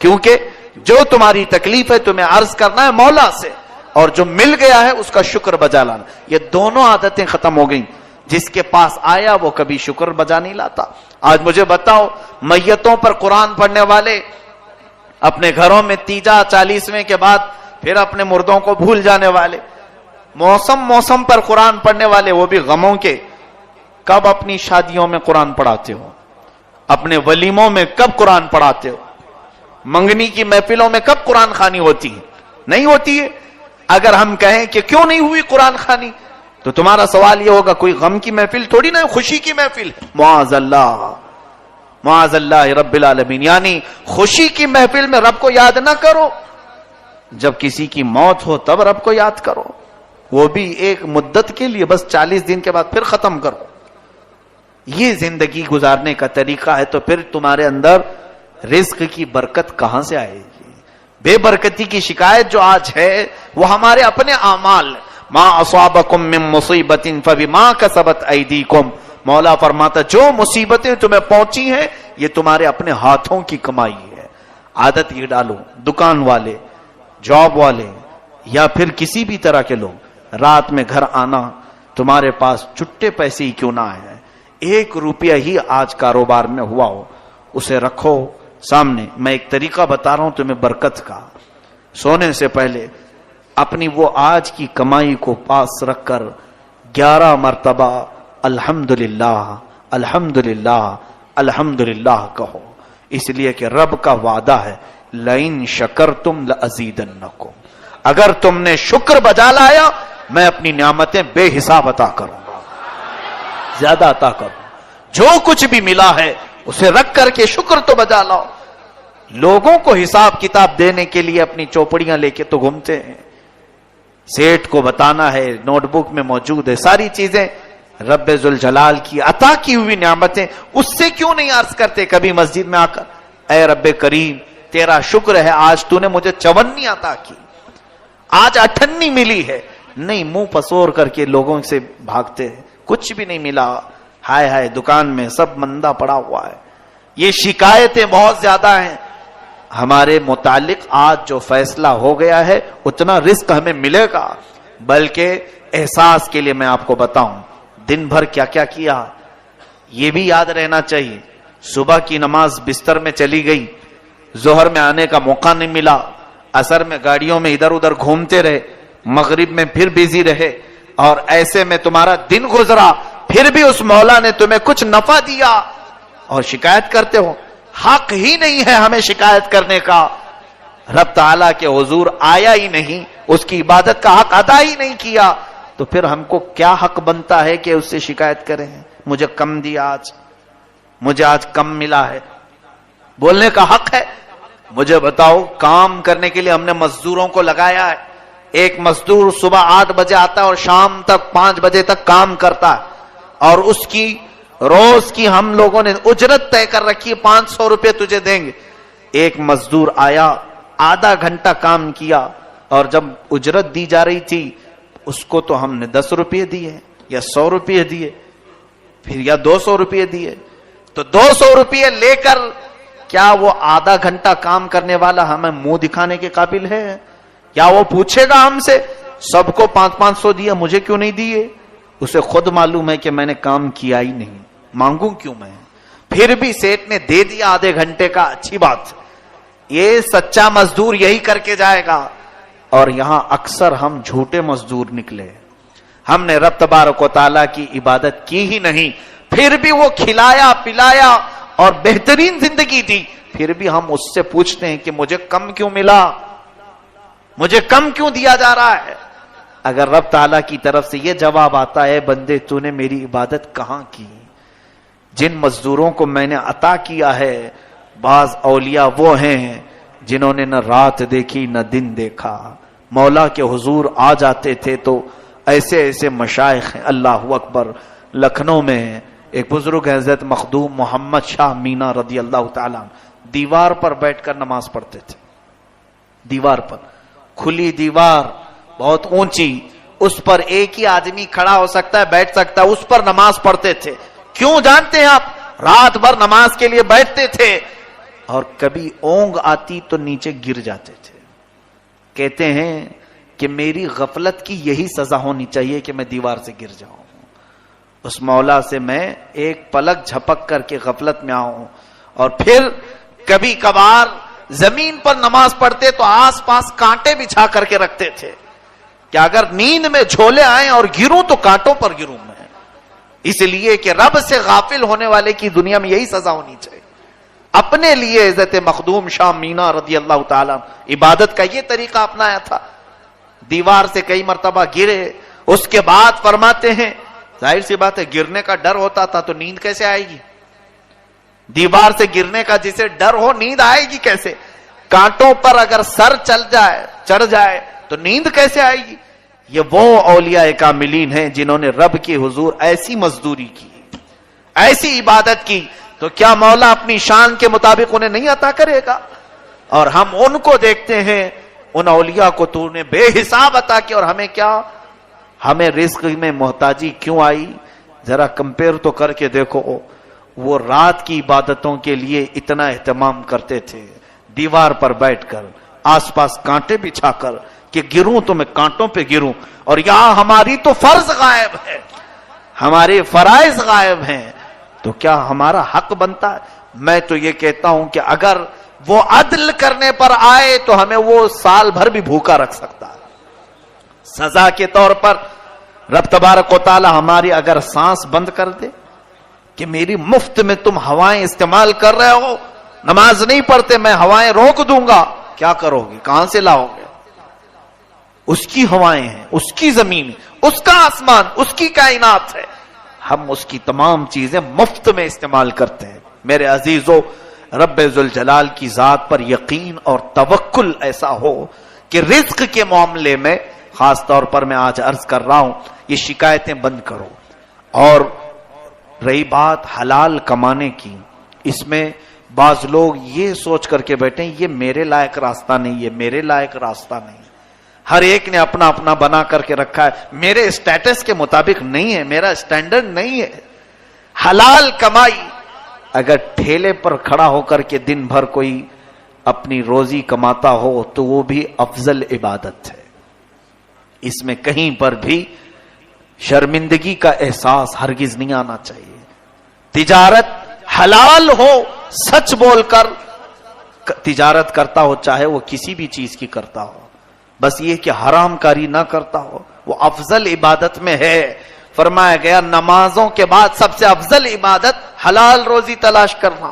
Speaker 1: کیونکہ جو تمہاری تکلیف ہے تمہیں عرض کرنا ہے مولا سے، اور جو مل گیا ہے اس کا شکر بجا لانا. یہ دونوں عادتیں ختم ہو گئیں. جس کے پاس آیا وہ کبھی شکر بجا نہیں لاتا. آج مجھے بتاؤ، میتوں پر قرآن پڑھنے والے اپنے گھروں میں تیجا 40ویں کے بعد پھر اپنے مردوں کو بھول جانے والے، موسم پر قرآن پڑھنے والے وہ بھی غموں کے، کب اپنی شادیوں میں قرآن پڑھاتے ہو؟ اپنے ولیموں میں کب قرآن پڑھاتے ہو؟ منگنی کی محفلوں میں کب قرآن خوانی ہوتی ہے؟ نہیں ہوتی ہے. اگر ہم کہیں کہ کیوں نہیں ہوئی قرآن خوانی تو تمہارا سوال یہ ہوگا کوئی غم کی محفل تھوڑی نہ، خوشی کی محفل. معاذ اللہ رب العالمین. یعنی خوشی کی محفل میں رب کو یاد نہ کرو، جب کسی کی موت ہو تب رب کو یاد کرو، وہ بھی ایک مدت کے لیے، بس 40 دن کے بعد پھر ختم کرو. یہ زندگی گزارنے کا طریقہ ہے تو پھر تمہارے اندر رزق کی برکت کہاں سے آئے گی؟ بے برکتی کی شکایت جو آج ہے وہ ہمارے اپنے اعمال. ما اصابکم من مصیبت فبما کسبت ایدیکم، مولا فرماتا جو مصیبتیں تمہیں پہنچی ہیں یہ تمہارے اپنے ہاتھوں کی کمائی ہے. عادت یہ ڈالو، دکان والے، جاب والے یا پھر کسی بھی طرح کے لوگ، رات میں گھر آنا، تمہارے پاس چھٹے پیسے ہی کیوں نہ آئے، 1 روپیہ ہی آج کاروبار میں ہوا ہو اسے رکھو سامنے. میں ایک طریقہ بتا رہا ہوں تمہیں برکت کا. سونے سے پہلے اپنی وہ آج کی کمائی کو پاس رکھ کر 11 مرتبہ الحمدللہ الحمدللہ الحمدللہ کہو، اس لیے کہ رب کا وعدہ ہے لئن شکرتم لازیدنکم، اگر تم نے شکر بجا لایا میں اپنی نعمتیں بے حساب عطا کروں گا، زیادہ عطا کروں. جو کچھ بھی ملا ہے اسے رکھ کر کے شکر تو بجا لاؤ. لوگوں کو حساب کتاب دینے کے لیے اپنی چوپڑیاں لے کے تو گھومتے ہیں، سیٹ کو بتانا ہے، نوٹ بک میں موجود ہے ساری چیزیں. رب ذوالجلال کی عطا کی ہوئی نعمتیں اس سے کیوں نہیں عرض کرتے کبھی مسجد میں آ کر، اے رب کریم تیرا شکر ہے آج تو نے مجھے 54 عطا کی، آج 58 ملی ہے. نہیں، منہ پسور کر کے لوگوں سے بھاگتے ہیں، کچھ بھی نہیں ملا، ہائے ہائے دکان میں سب مندہ پڑا ہوا ہے. یہ شکایتیں بہت زیادہ ہیں. ہمارے متعلق آج جو فیصلہ ہو گیا ہے اتنا رزق ہمیں ملے گا. بلکہ احساس کے لیے میں آپ کو بتاؤں دن بھر کیا کیا کیا یہ بھی یاد رہنا چاہیے. صبح کی نماز بستر میں چلی گئی، ظہر میں آنے کا موقع نہیں ملا، عصر میں گاڑیوں میں ادھر ادھر گھومتے رہے، مغرب میں پھر بیزی رہے، اور ایسے میں تمہارا دن گزرا، پھر بھی اس مولا نے تمہیں کچھ نفع دیا اور شکایت کرتے ہو. حق ہی نہیں ہے ہمیں شکایت کرنے کا. رب تعالیٰ کے حضور آیا ہی نہیں، اس کی عبادت کا حق ادا ہی نہیں کیا، تو پھر ہم کو کیا حق بنتا ہے کہ اس سے شکایت کریں؟ مجھے کم دیا، آج مجھے آج کم ملا ہے، بولنے کا حق ہے. مجھے بتاؤ کام کرنے کے لیے ہم نے مزدوروں کو لگایا ہے. ایک مزدور صبح 8 بجے آتا ہے اور شام تک 5 بجے تک کام کرتا ہے، اور اس کی روز کی ہم لوگوں نے اجرت طے کر رکھی ہے، 500 روپے تجھے دیں گے. ایک مزدور آیا، آدھا گھنٹہ کام کیا، اور جب اجرت دی جا رہی تھی اس کو تو ہم نے 10 روپے دیے یا 100 روپے دیے، پھر یا 200 روپے دیے. تو 200 روپے لے کر کیا وہ آدھا گھنٹہ کام کرنے والا ہمیں منہ دکھانے کے قابل ہے؟ یا وہ پوچھے گا ہم سے سب کو 500 دیے مجھے کیوں نہیں دیے؟ اسے خود معلوم ہے کہ میں نے کام کیا ہی نہیں، مانگوں کیوں میں؟ پھر بھی سیٹ نے دے دیا آدھے گھنٹے کا، اچھی بات. یہ سچا مزدور یہی کر کے جائے گا. اور یہاں اکثر ہم جھوٹے مزدور نکلے. ہم نے رب تبارک و تعالیٰ کی عبادت کی ہی نہیں، پھر بھی وہ کھلایا پلایا اور بہترین زندگی دی، پھر بھی ہم اس سے پوچھتے ہیں کہ مجھے کم کیوں ملا، مجھے کم کیوں دیا جا رہا ہے؟ اگر رب تعالیٰ کی طرف سے یہ جواب آتا ہے بندے تو نے میری عبادت کہاں کی، جن مزدوروں کو میں نے عطا کیا ہے، بعض اولیاء وہ ہیں جنہوں نے نہ رات دیکھی نہ دن دیکھا، مولا کے حضور آ جاتے تھے تو ایسے ایسے مشائخ ہیں، اللہ اکبر۔ لکھنؤ میں ایک بزرگ حضرت مخدوم محمد شاہ مینا رضی اللہ تعالیٰ دیوار پر بیٹھ کر نماز پڑھتے تھے، دیوار پر، کھلی دیوار بہت اونچی، اس پر ایک ہی آدمی کھڑا ہو سکتا ہے، بیٹھ سکتا ہے، اس پر نماز پڑھتے تھے۔ کیوں جانتے ہیں آپ؟ رات بھر نماز کے لیے بیٹھتے تھے اور کبھی اونگ آتی تو نیچے گر جاتے تھے۔ کہتے ہیں کہ میری غفلت کی یہی سزا ہونی چاہیے کہ میں دیوار سے گر جاؤں، اس مولا سے میں ایک پلک جھپک کر کے غفلت میں آؤں۔ اور پھر کبھی کبھار زمین پر نماز پڑھتے تو آس پاس کانٹے بچھا کر کے رکھتے تھے کہ اگر نیند میں جھولے آئیں اور گروں تو کانٹوں پر گروں میں، اس لیے کہ رب سے غافل ہونے والے کی دنیا میں یہی سزا ہونی چاہیے۔ اپنے لیے حضرت مخدوم شاہ مینا رضی اللہ تعالیٰ عبادت کا یہ طریقہ اپنایا تھا، دیوار سے کئی مرتبہ گرے، اس کے بعد فرماتے ہیں ظاہر سی بات ہے گرنے کا ڈر ہوتا تھا تو نیند کیسے آئے گی؟ دیوار سے گرنے کا جسے ڈر ہو نیند آئے گی کیسے؟ کانٹوں پر اگر سر چڑھ جائے تو نیند کیسے آئے گی؟ یہ وہ اولیاء کاملین ہیں جنہوں نے رب کی حضور ایسی مزدوری کی، ایسی عبادت کی، تو کیا مولا اپنی شان کے مطابق انہیں نہیں عطا کرے گا؟ اور ہم ان کو دیکھتے ہیں، ان اولیاء کو تو نے بے حساب عطا کیا، اور ہمیں کیا؟ ہمیں رزق میں محتاجی کیوں آئی؟ ذرا کمپیئر تو کر کے دیکھو، وہ رات کی عبادتوں کے لیے اتنا اہتمام کرتے تھے، دیوار پر بیٹھ کر، آس پاس کانٹے بچھا کر کہ گروں تو میں کانٹوں پہ گروں، اور یہاں ہماری تو فرض غائب ہے، ہمارے فرائض غائب ہیں، تو کیا ہمارا حق بنتا ہے؟ میں تو یہ کہتا ہوں کہ اگر وہ عدل کرنے پر آئے تو ہمیں وہ سال بھر بھی بھوکا رکھ سکتا ہے۔ سزا کے طور پر رب تبارک و تعالی ہماری اگر سانس بند کر دے کہ میری مفت میں تم ہوائیں استعمال کر رہے ہو، نماز نہیں پڑھتے، میں ہوائیں روک دوں گا، کیا کرو گے؟ کہاں سے لاؤ گے؟ اس کی ہوائیں ہیں، اس کی زمین، اس کا آسمان، اس کی کائنات ہے، ہم اس کی تمام چیزیں مفت میں استعمال کرتے ہیں۔ میرے عزیزو، رب ذوالجلال کی ذات پر یقین اور توکل ایسا ہو کہ رزق کے معاملے میں خاص طور پر میں آج عرض کر رہا ہوں، یہ شکایتیں بند کرو۔ اور رہی بات حلال کمانے کی، اس میں بعض لوگ یہ سوچ کر کے بیٹھے ہیں یہ میرے لائق راستہ نہیں، یہ میرے لائق راستہ نہیں، ہر ایک نے اپنا اپنا بنا کر کے رکھا ہے، میرے اسٹیٹس کے مطابق نہیں ہے، میرا اسٹینڈرڈ نہیں ہے۔ حلال کمائی، اگر ٹھیلے پر کھڑا ہو کر کے دن بھر کوئی اپنی روزی کماتا ہو تو وہ بھی افضل عبادت ہے، اس میں کہیں پر بھی شرمندگی کا احساس ہرگز نہیں آنا چاہیے۔ تجارت حلال ہو، سچ بول کر تجارت کرتا ہو، چاہے وہ کسی بھی چیز کی کرتا ہو، بس یہ کہ حرام کاری نہ کرتا ہو، وہ افضل عبادت میں ہے۔ فرمایا گیا نمازوں کے بعد سب سے افضل عبادت حلال روزی تلاش کرنا،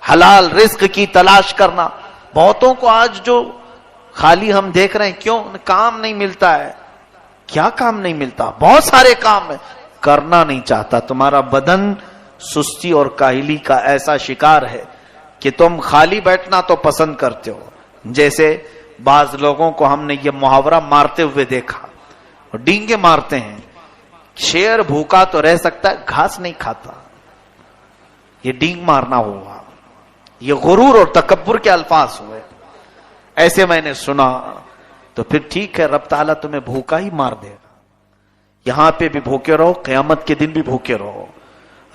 Speaker 1: حلال رزق کی تلاش کرنا۔ بہتوں کو آج جو خالی ہم دیکھ رہے ہیں، کیوں؟ کام نہیں ملتا ہے۔ کیا کام نہیں ملتا؟ بہت سارے کام ہیں، کرنا نہیں چاہتا۔ تمہارا بدن سستی اور کاہلی کا ایسا شکار ہے کہ تم خالی بیٹھنا تو پسند کرتے ہو۔ جیسے بعض لوگوں کو ہم نے یہ محاورہ مارتے ہوئے دیکھا، ڈینگے مارتے ہیں، شیر بھوکا تو رہ سکتا ہے، گھاس نہیں کھاتا، یہ ڈینگ مارنا ہوا، یہ غرور اور تکبر کے الفاظ ہوئے۔ ایسے میں نے سنا، تو پھر ٹھیک ہے، رب تعالیٰ تمہیں بھوکا ہی مار دے گا، یہاں پہ بھی بھوکے رہو، قیامت کے دن بھی بھوکے رہو۔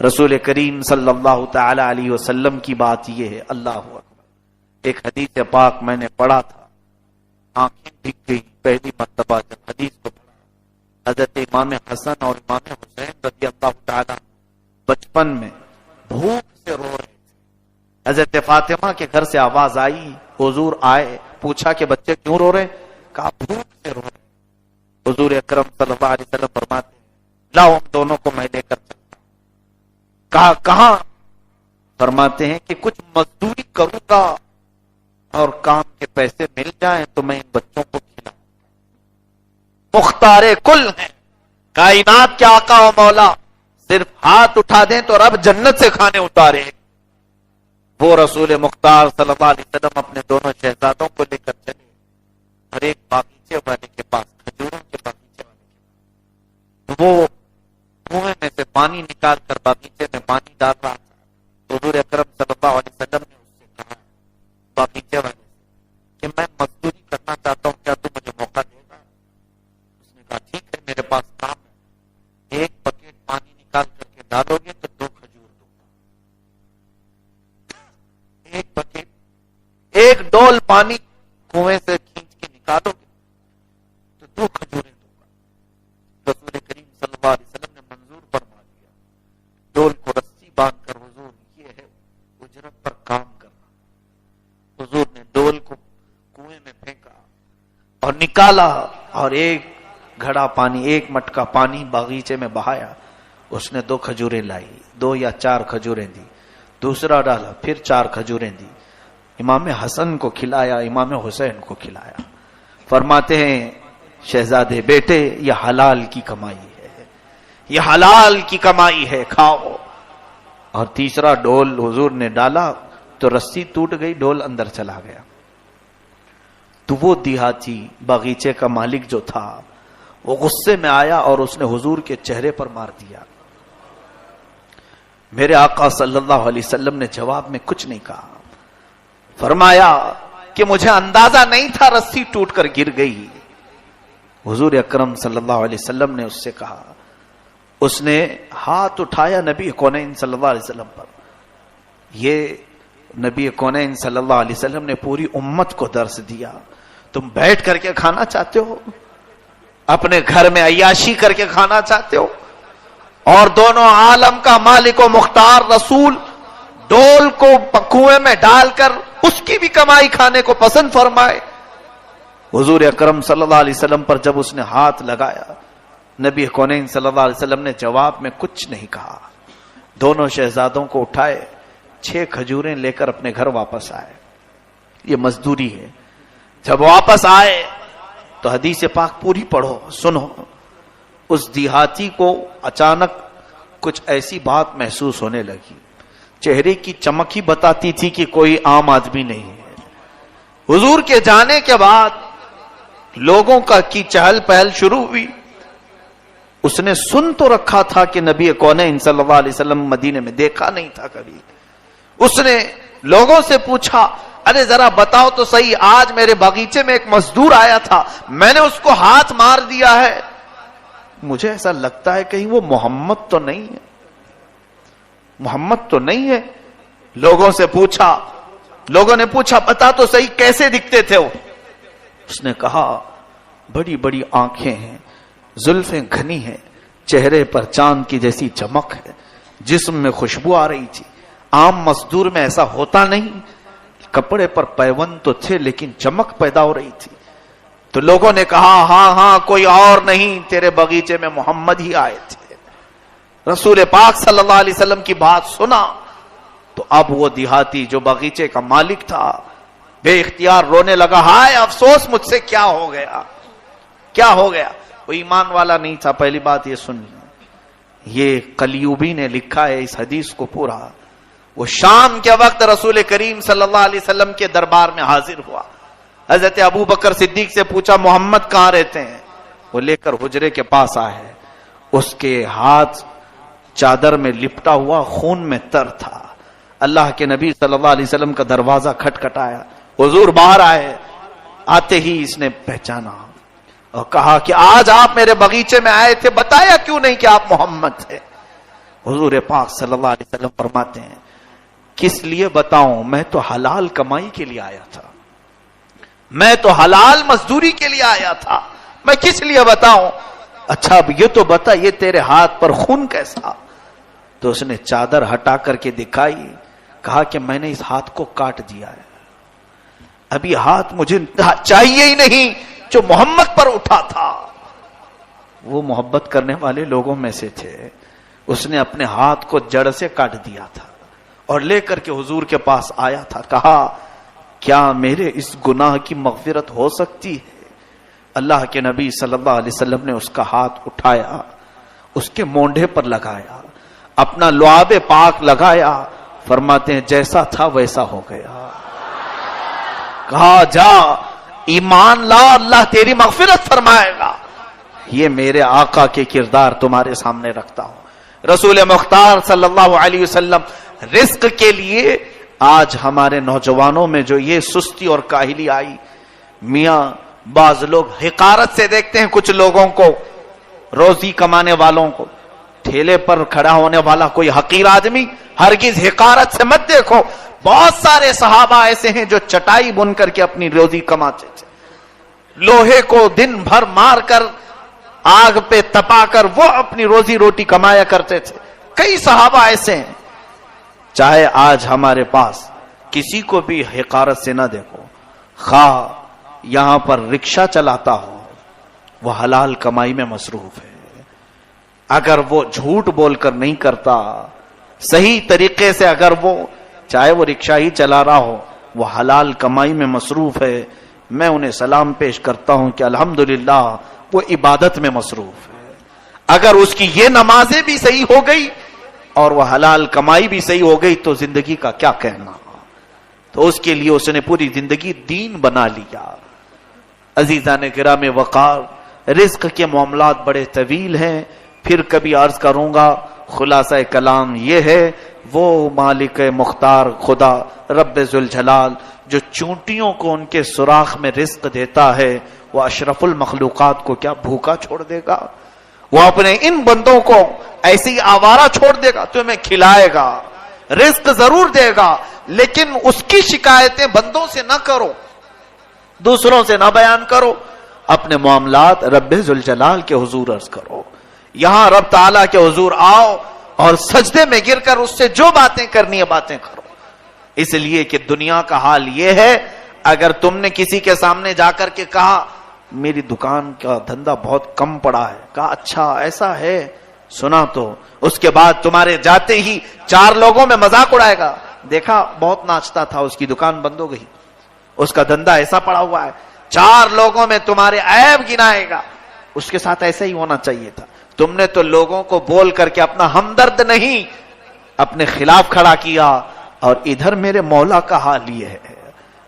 Speaker 1: رسول کریم صلی اللہ تعالی علیہ وسلم کی بات یہ ہے، اللہ اکبر۔ ایک حدیث پاک میں نے پڑھا تھا، آنکھیں بھیگ گئی پہلی مرتبہ جب حدیث کو پڑھا۔ حضرت امام حسن اور امام حسین رضی اللہ تعالی بچپن میں بھوک سے رو رہے تھے۔ حضرت فاطمہ کے گھر سے آواز آئی، حضور آئے، پوچھا کہ بچے کیوں رو رہے؟ کہا بھوک سے رو رہے۔ حضور اکرم صلی اللہ علیہ وسلم فرماتے لاؤ ہم دونوں کو میں لے کر چلتا ہوں۔ کہا کہاں؟ فرماتے ہیں کہ کچھ مزدوری کروں گا اور کام کے پیسے مل جائیں تو میں ان بچوں کو کھلاؤں. مختار کل ہیں، کائنات کے آقا و مولا، صرف ہاتھ اٹھا دیں تو رب جنت سے کھانے اتارے. وہ رسول مختار صلی اللہ علیہ وسلم اپنے دونوں شہزادوں کو لے کر چلے ہر ایک باغیچے والے کے پاس، کھجوروں کے باغیچے والے کے پاس. وہ کنویں میں سے پانی نکال کر باغیچے میں پانی ڈال رہا تھا. حضور اکرم صلی اللہ علیہ وسلم نے اس سے کہا باغیچے والے سے کہ میں مزدوری کرنا چاہتا ہوں، کیا تو مجھے موقع دے گا؟ اس نے کہا ٹھیک ہے، میرے پاس کام ہے، ایک بکیٹ پانی نکال کر کے ڈالو گے تو 2 کھجور دوں گا. ایک بکیٹ، ایک ڈول پانی کنویں سے کھینچ کے نکالو گے تو 2 کھجوریں دوں گا. رسول کریم صلی اللہ علیہ وسلم نے منظور فرما دیا. ڈول کو رسی باندھ کر حضور یہ ہے اجرت پر کام کرنا. حضور نے ڈول کو کنویں میں پھینکا اور نکالا اور ایک گھڑا پانی، ایک مٹکا پانی باغیچے میں بہایا. اس نے 2 کھجوریں لائی، 2 یا 4 کھجوریں دی. دوسرا ڈالا، پھر 4 کھجوریں دی. امام حسن کو کھلایا، امام حسین کو کھلایا. فرماتے ہیں شہزادے بیٹے یہ حلال کی کمائی ہے، یہ حلال کی کمائی ہے، کھاؤ. اور تیسرا ڈول حضور نے ڈالا تو رسی ٹوٹ گئی، ڈول اندر چلا گیا. تو وہ دیہاتی باغیچے کا مالک جو تھا وہ غصے میں آیا اور اس نے حضور کے چہرے پر مار دیا. میرے آقا صلی اللہ علیہ وسلم نے جواب میں کچھ نہیں کہا. فرمایا کہ مجھے اندازہ نہیں تھا رسی ٹوٹ کر گر گئی. حضور اکرم صلی اللہ علیہ وسلم نے اس سے کہا، اس نے ہاتھ اٹھایا نبی کونین صلی اللہ علیہ وسلم پر. یہ نبی کونین صلی اللہ علیہ وسلم نے پوری امت کو درس دیا. تم بیٹھ کر کے کھانا چاہتے ہو، اپنے گھر میں عیاشی کر کے کھانا چاہتے ہو، اور دونوں عالم کا مالک و مختار رسول ڈول کو کنویں میں ڈال کر اس کی بھی کمائی کھانے کو پسند فرمائے. حضور اکرم صلی اللہ علیہ وسلم پر جب اس نے ہاتھ لگایا، نبی کونین صلی اللہ علیہ وسلم نے جواب میں کچھ نہیں کہا. دونوں شہزادوں کو اٹھائے، 6 کھجوریں لے کر اپنے گھر واپس آئے. یہ مزدوری ہے. جب واپس آئے تو حدیث پاک پوری پڑھو، سنو. اس دیہاتی کو اچانک کچھ ایسی بات محسوس ہونے لگی. چہرے کی چمک ہی بتاتی تھی کہ کوئی عام آدمی نہیں ہے. حضور کے جانے کے بعد لوگوں کی چہل پہل شروع ہوئی. اس نے سن تو رکھا تھا کہ نبی کونین صلی اللہ علیہ وسلم مدینے میں دیکھا نہیں تھا کبھی. اس نے لوگوں سے پوچھا، ارے ذرا بتاؤ تو صحیح، آج میرے باغیچے میں ایک مزدور آیا تھا، میں نے اس کو ہاتھ مار دیا ہے، مجھے ایسا لگتا ہے کہیں وہ محمد تو نہیں ہے، محمد تو نہیں ہے. لوگوں سے پوچھا، لوگوں نے پوچھا بتا تو صحیح کیسے دکھتے تھے وہ؟ اس نے کہا بڑی بڑی آنکھیں ہیں، زلفیں گھنی ہیں، چہرے پر چاند کی جیسی چمک ہے، جسم میں خوشبو آ رہی تھی. عام مزدور میں ایسا ہوتا نہیں. کپڑے پر پیوند تو تھے لیکن چمک پیدا ہو رہی تھی. تو لوگوں نے کہا ہاں ہاں کوئی اور نہیں، تیرے باغیچے میں محمد ہی آئے تھے. رسول پاک صلی اللہ علیہ وسلم کی بات سنا تو اب وہ دیہاتی جو باغیچے کا مالک تھا بے اختیار رونے لگا. ہائے افسوس مجھ سے کیا ہو گیا، کیا ہو گیا. وہ ایمان والا نہیں تھا. پہلی بات یہ سن، یہ قلیوبی نے لکھا ہے اس حدیث کو پورا. وہ شام کے وقت رسول کریم صلی اللہ علیہ وسلم کے دربار میں حاضر ہوا. حضرت ابو بکر صدیق سے پوچھا محمد کہاں رہتے ہیں؟ وہ لے کر حجرے کے پاس آئے. اس کے ہاتھ چادر میں لپٹا ہوا خون میں تر تھا. اللہ کے نبی صلی اللہ علیہ وسلم کا دروازہ کھٹکھٹایا. حضور باہر آئے. آتے ہی اس نے پہچانا اور کہا کہ آج آپ میرے باغیچے میں آئے تھے، بتایا کیوں نہیں کہ آپ محمد تھے؟ حضور پاک صلی اللہ علیہ وسلم فرماتے ہیں کس لیے بتاؤں، میں تو حلال کمائی کے لیے آیا تھا، میں تو حلال مزدوری کے لیے آیا تھا، میں کس لیے بتاؤں؟ اچھا اب یہ تو بتا یہ تیرے ہاتھ پر خون کیسا؟ تو اس نے چادر ہٹا کر کے دکھائی. کہا کہ میں نے اس ہاتھ کو کاٹ دیا ہے، اب یہ ہاتھ مجھے چاہیے ہی نہیں جو محمد پر اٹھا تھا. وہ محبت کرنے والے لوگوں میں سے تھے. اس نے اپنے ہاتھ کو جڑ سے کاٹ دیا تھا اور لے کر کے حضور کے پاس آیا تھا. کہا کیا میرے اس گناہ کی مغفرت ہو سکتی ہے؟ اللہ کے نبی صلی اللہ علیہ وسلم نے اس کا ہاتھ اٹھایا, اس کے مونڈھے پر لگایا, اپنا لعاب پاک لگایا, فرماتے ہیں جیسا تھا ویسا ہو گیا. کہا جا ایمان لا, اللہ تیری مغفرت فرمائے گا. یہ میرے آقا کے کردار تمہارے سامنے رکھتا ہوں. رسول مختار صلی اللہ علیہ وسلم رزق کے لیے آج ہمارے نوجوانوں میں جو یہ سستی اور کاہلی آئی, میاں بعض لوگ حقارت سے دیکھتے ہیں کچھ لوگوں کو, روزی کمانے والوں کو. ٹھیلے پر کھڑا ہونے والا کوئی حقیر آدمی ہرگز حقارت سے مت دیکھو. بہت سارے صحابہ ایسے ہیں جو چٹائی بن کر کے اپنی روزی کماتے تھے, لوہے کو دن بھر مار کر آگ پہ تپا کر وہ اپنی روزی روٹی کمایا کرتے تھے. کئی صحابہ ایسے ہیں. چاہے آج ہمارے پاس کسی کو بھی حقارت سے نہ دیکھو, خواہ یہاں پر رکشہ چلاتا ہو, وہ حلال کمائی میں مصروف ہے. اگر وہ جھوٹ بول کر نہیں کرتا, صحیح طریقے سے اگر وہ چاہے وہ رکشہ ہی چلا رہا ہو, وہ حلال کمائی میں مصروف ہے. میں انہیں سلام پیش کرتا ہوں کہ الحمدللہ وہ عبادت میں مصروف ہے. اگر اس کی یہ نمازیں بھی صحیح ہو گئی اور وہ حلال کمائی بھی صحیح ہو گئی تو زندگی کا کیا کہنا. تو اس کے لیے اس نے پوری زندگی دین بنا لیا. عزیزان کرام وقار, رزق کے معاملات بڑے طویل ہیں, پھر کبھی عرض کروں گا. خلاصہ کلام یہ ہے, وہ مالک مختار خدا رب ذوالجلال جو چونٹیوں کو ان کے سوراخ میں رزق دیتا ہے, وہ اشرف المخلوقات کو کیا بھوکا چھوڑ دے گا؟ وہ اپنے ان بندوں کو ایسی آوارہ چھوڑ دے گا؟ تمہیں کھلائے گا, رزق ضرور دے گا, لیکن اس کی شکایتیں بندوں سے نہ کرو, دوسروں سے نہ بیان کرو. اپنے معاملات رب ذوالجلال کے حضور عرض کرو. یہاں رب تعالیٰ کے حضور آؤ اور سجدے میں گر کر اس سے جو باتیں کرنی ہے باتیں کرو. اس لیے کہ دنیا کا حال یہ ہے, اگر تم نے کسی کے سامنے جا کر کے کہا میری دکان کا دھندا بہت کم پڑا ہے, کہا اچھا ایسا ہے, سنا تو اس کے بعد تمہارے جاتے ہی 4 لوگوں میں مذاق اڑائے گا, دیکھا بہت ناچتا تھا, اس کی دکان بند ہو گئی, اس کا دھندا ایسا پڑا ہوا ہے. 4 لوگوں میں تمہارے عیب گنائے گا. اس کے ساتھ ایسا ہی ہونا چاہیے تھا. تم نے تو لوگوں کو بول کر کے اپنا ہمدرد نہیں, اپنے خلاف کھڑا کیا. اور ادھر میرے مولا کا حال یہ ہے,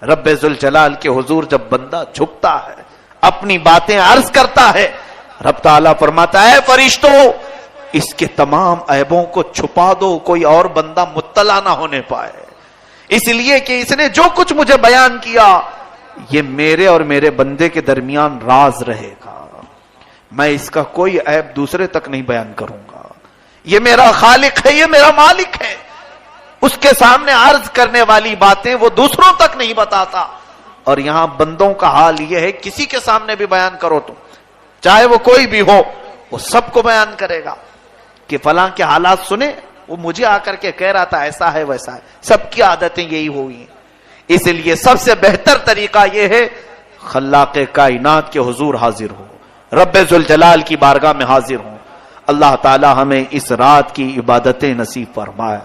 Speaker 1: رب ذوالجلال کے حضور جب بندہ جھکتا ہے, اپنی باتیں عرض کرتا ہے, رب تعالیٰ فرماتا ہے فرشتوں اس کے تمام عیبوں کو چھپا دو, کوئی اور بندہ مطلع نہ ہونے پائے. اس لیے کہ اس نے جو کچھ مجھے بیان کیا یہ میرے اور میرے بندے کے درمیان راز رہے گا. میں اس کا کوئی عیب دوسرے تک نہیں بیان کروں گا. یہ میرا خالق ہے, یہ میرا مالک ہے, اس کے سامنے عرض کرنے والی باتیں وہ دوسروں تک نہیں بتاتا. اور یہاں بندوں کا حال یہ ہے, کسی کے سامنے بھی بیان کرو تو چاہے وہ کوئی بھی ہو, وہ سب کو بیان کرے گا کہ فلاں کے حالات سنے, وہ مجھے آ کر کے کہہ رہا تھا ایسا ہے ویسا ہے. سب کی عادتیں یہی ہوئی ہیں. اس لیے سب سے بہتر طریقہ یہ ہے خلاق کائنات کے حضور حاضر ہو, رب ذوالجلال کی بارگاہ میں حاضر ہوں. اللہ تعالی ہمیں اس رات کی عبادتیں نصیب فرمائے.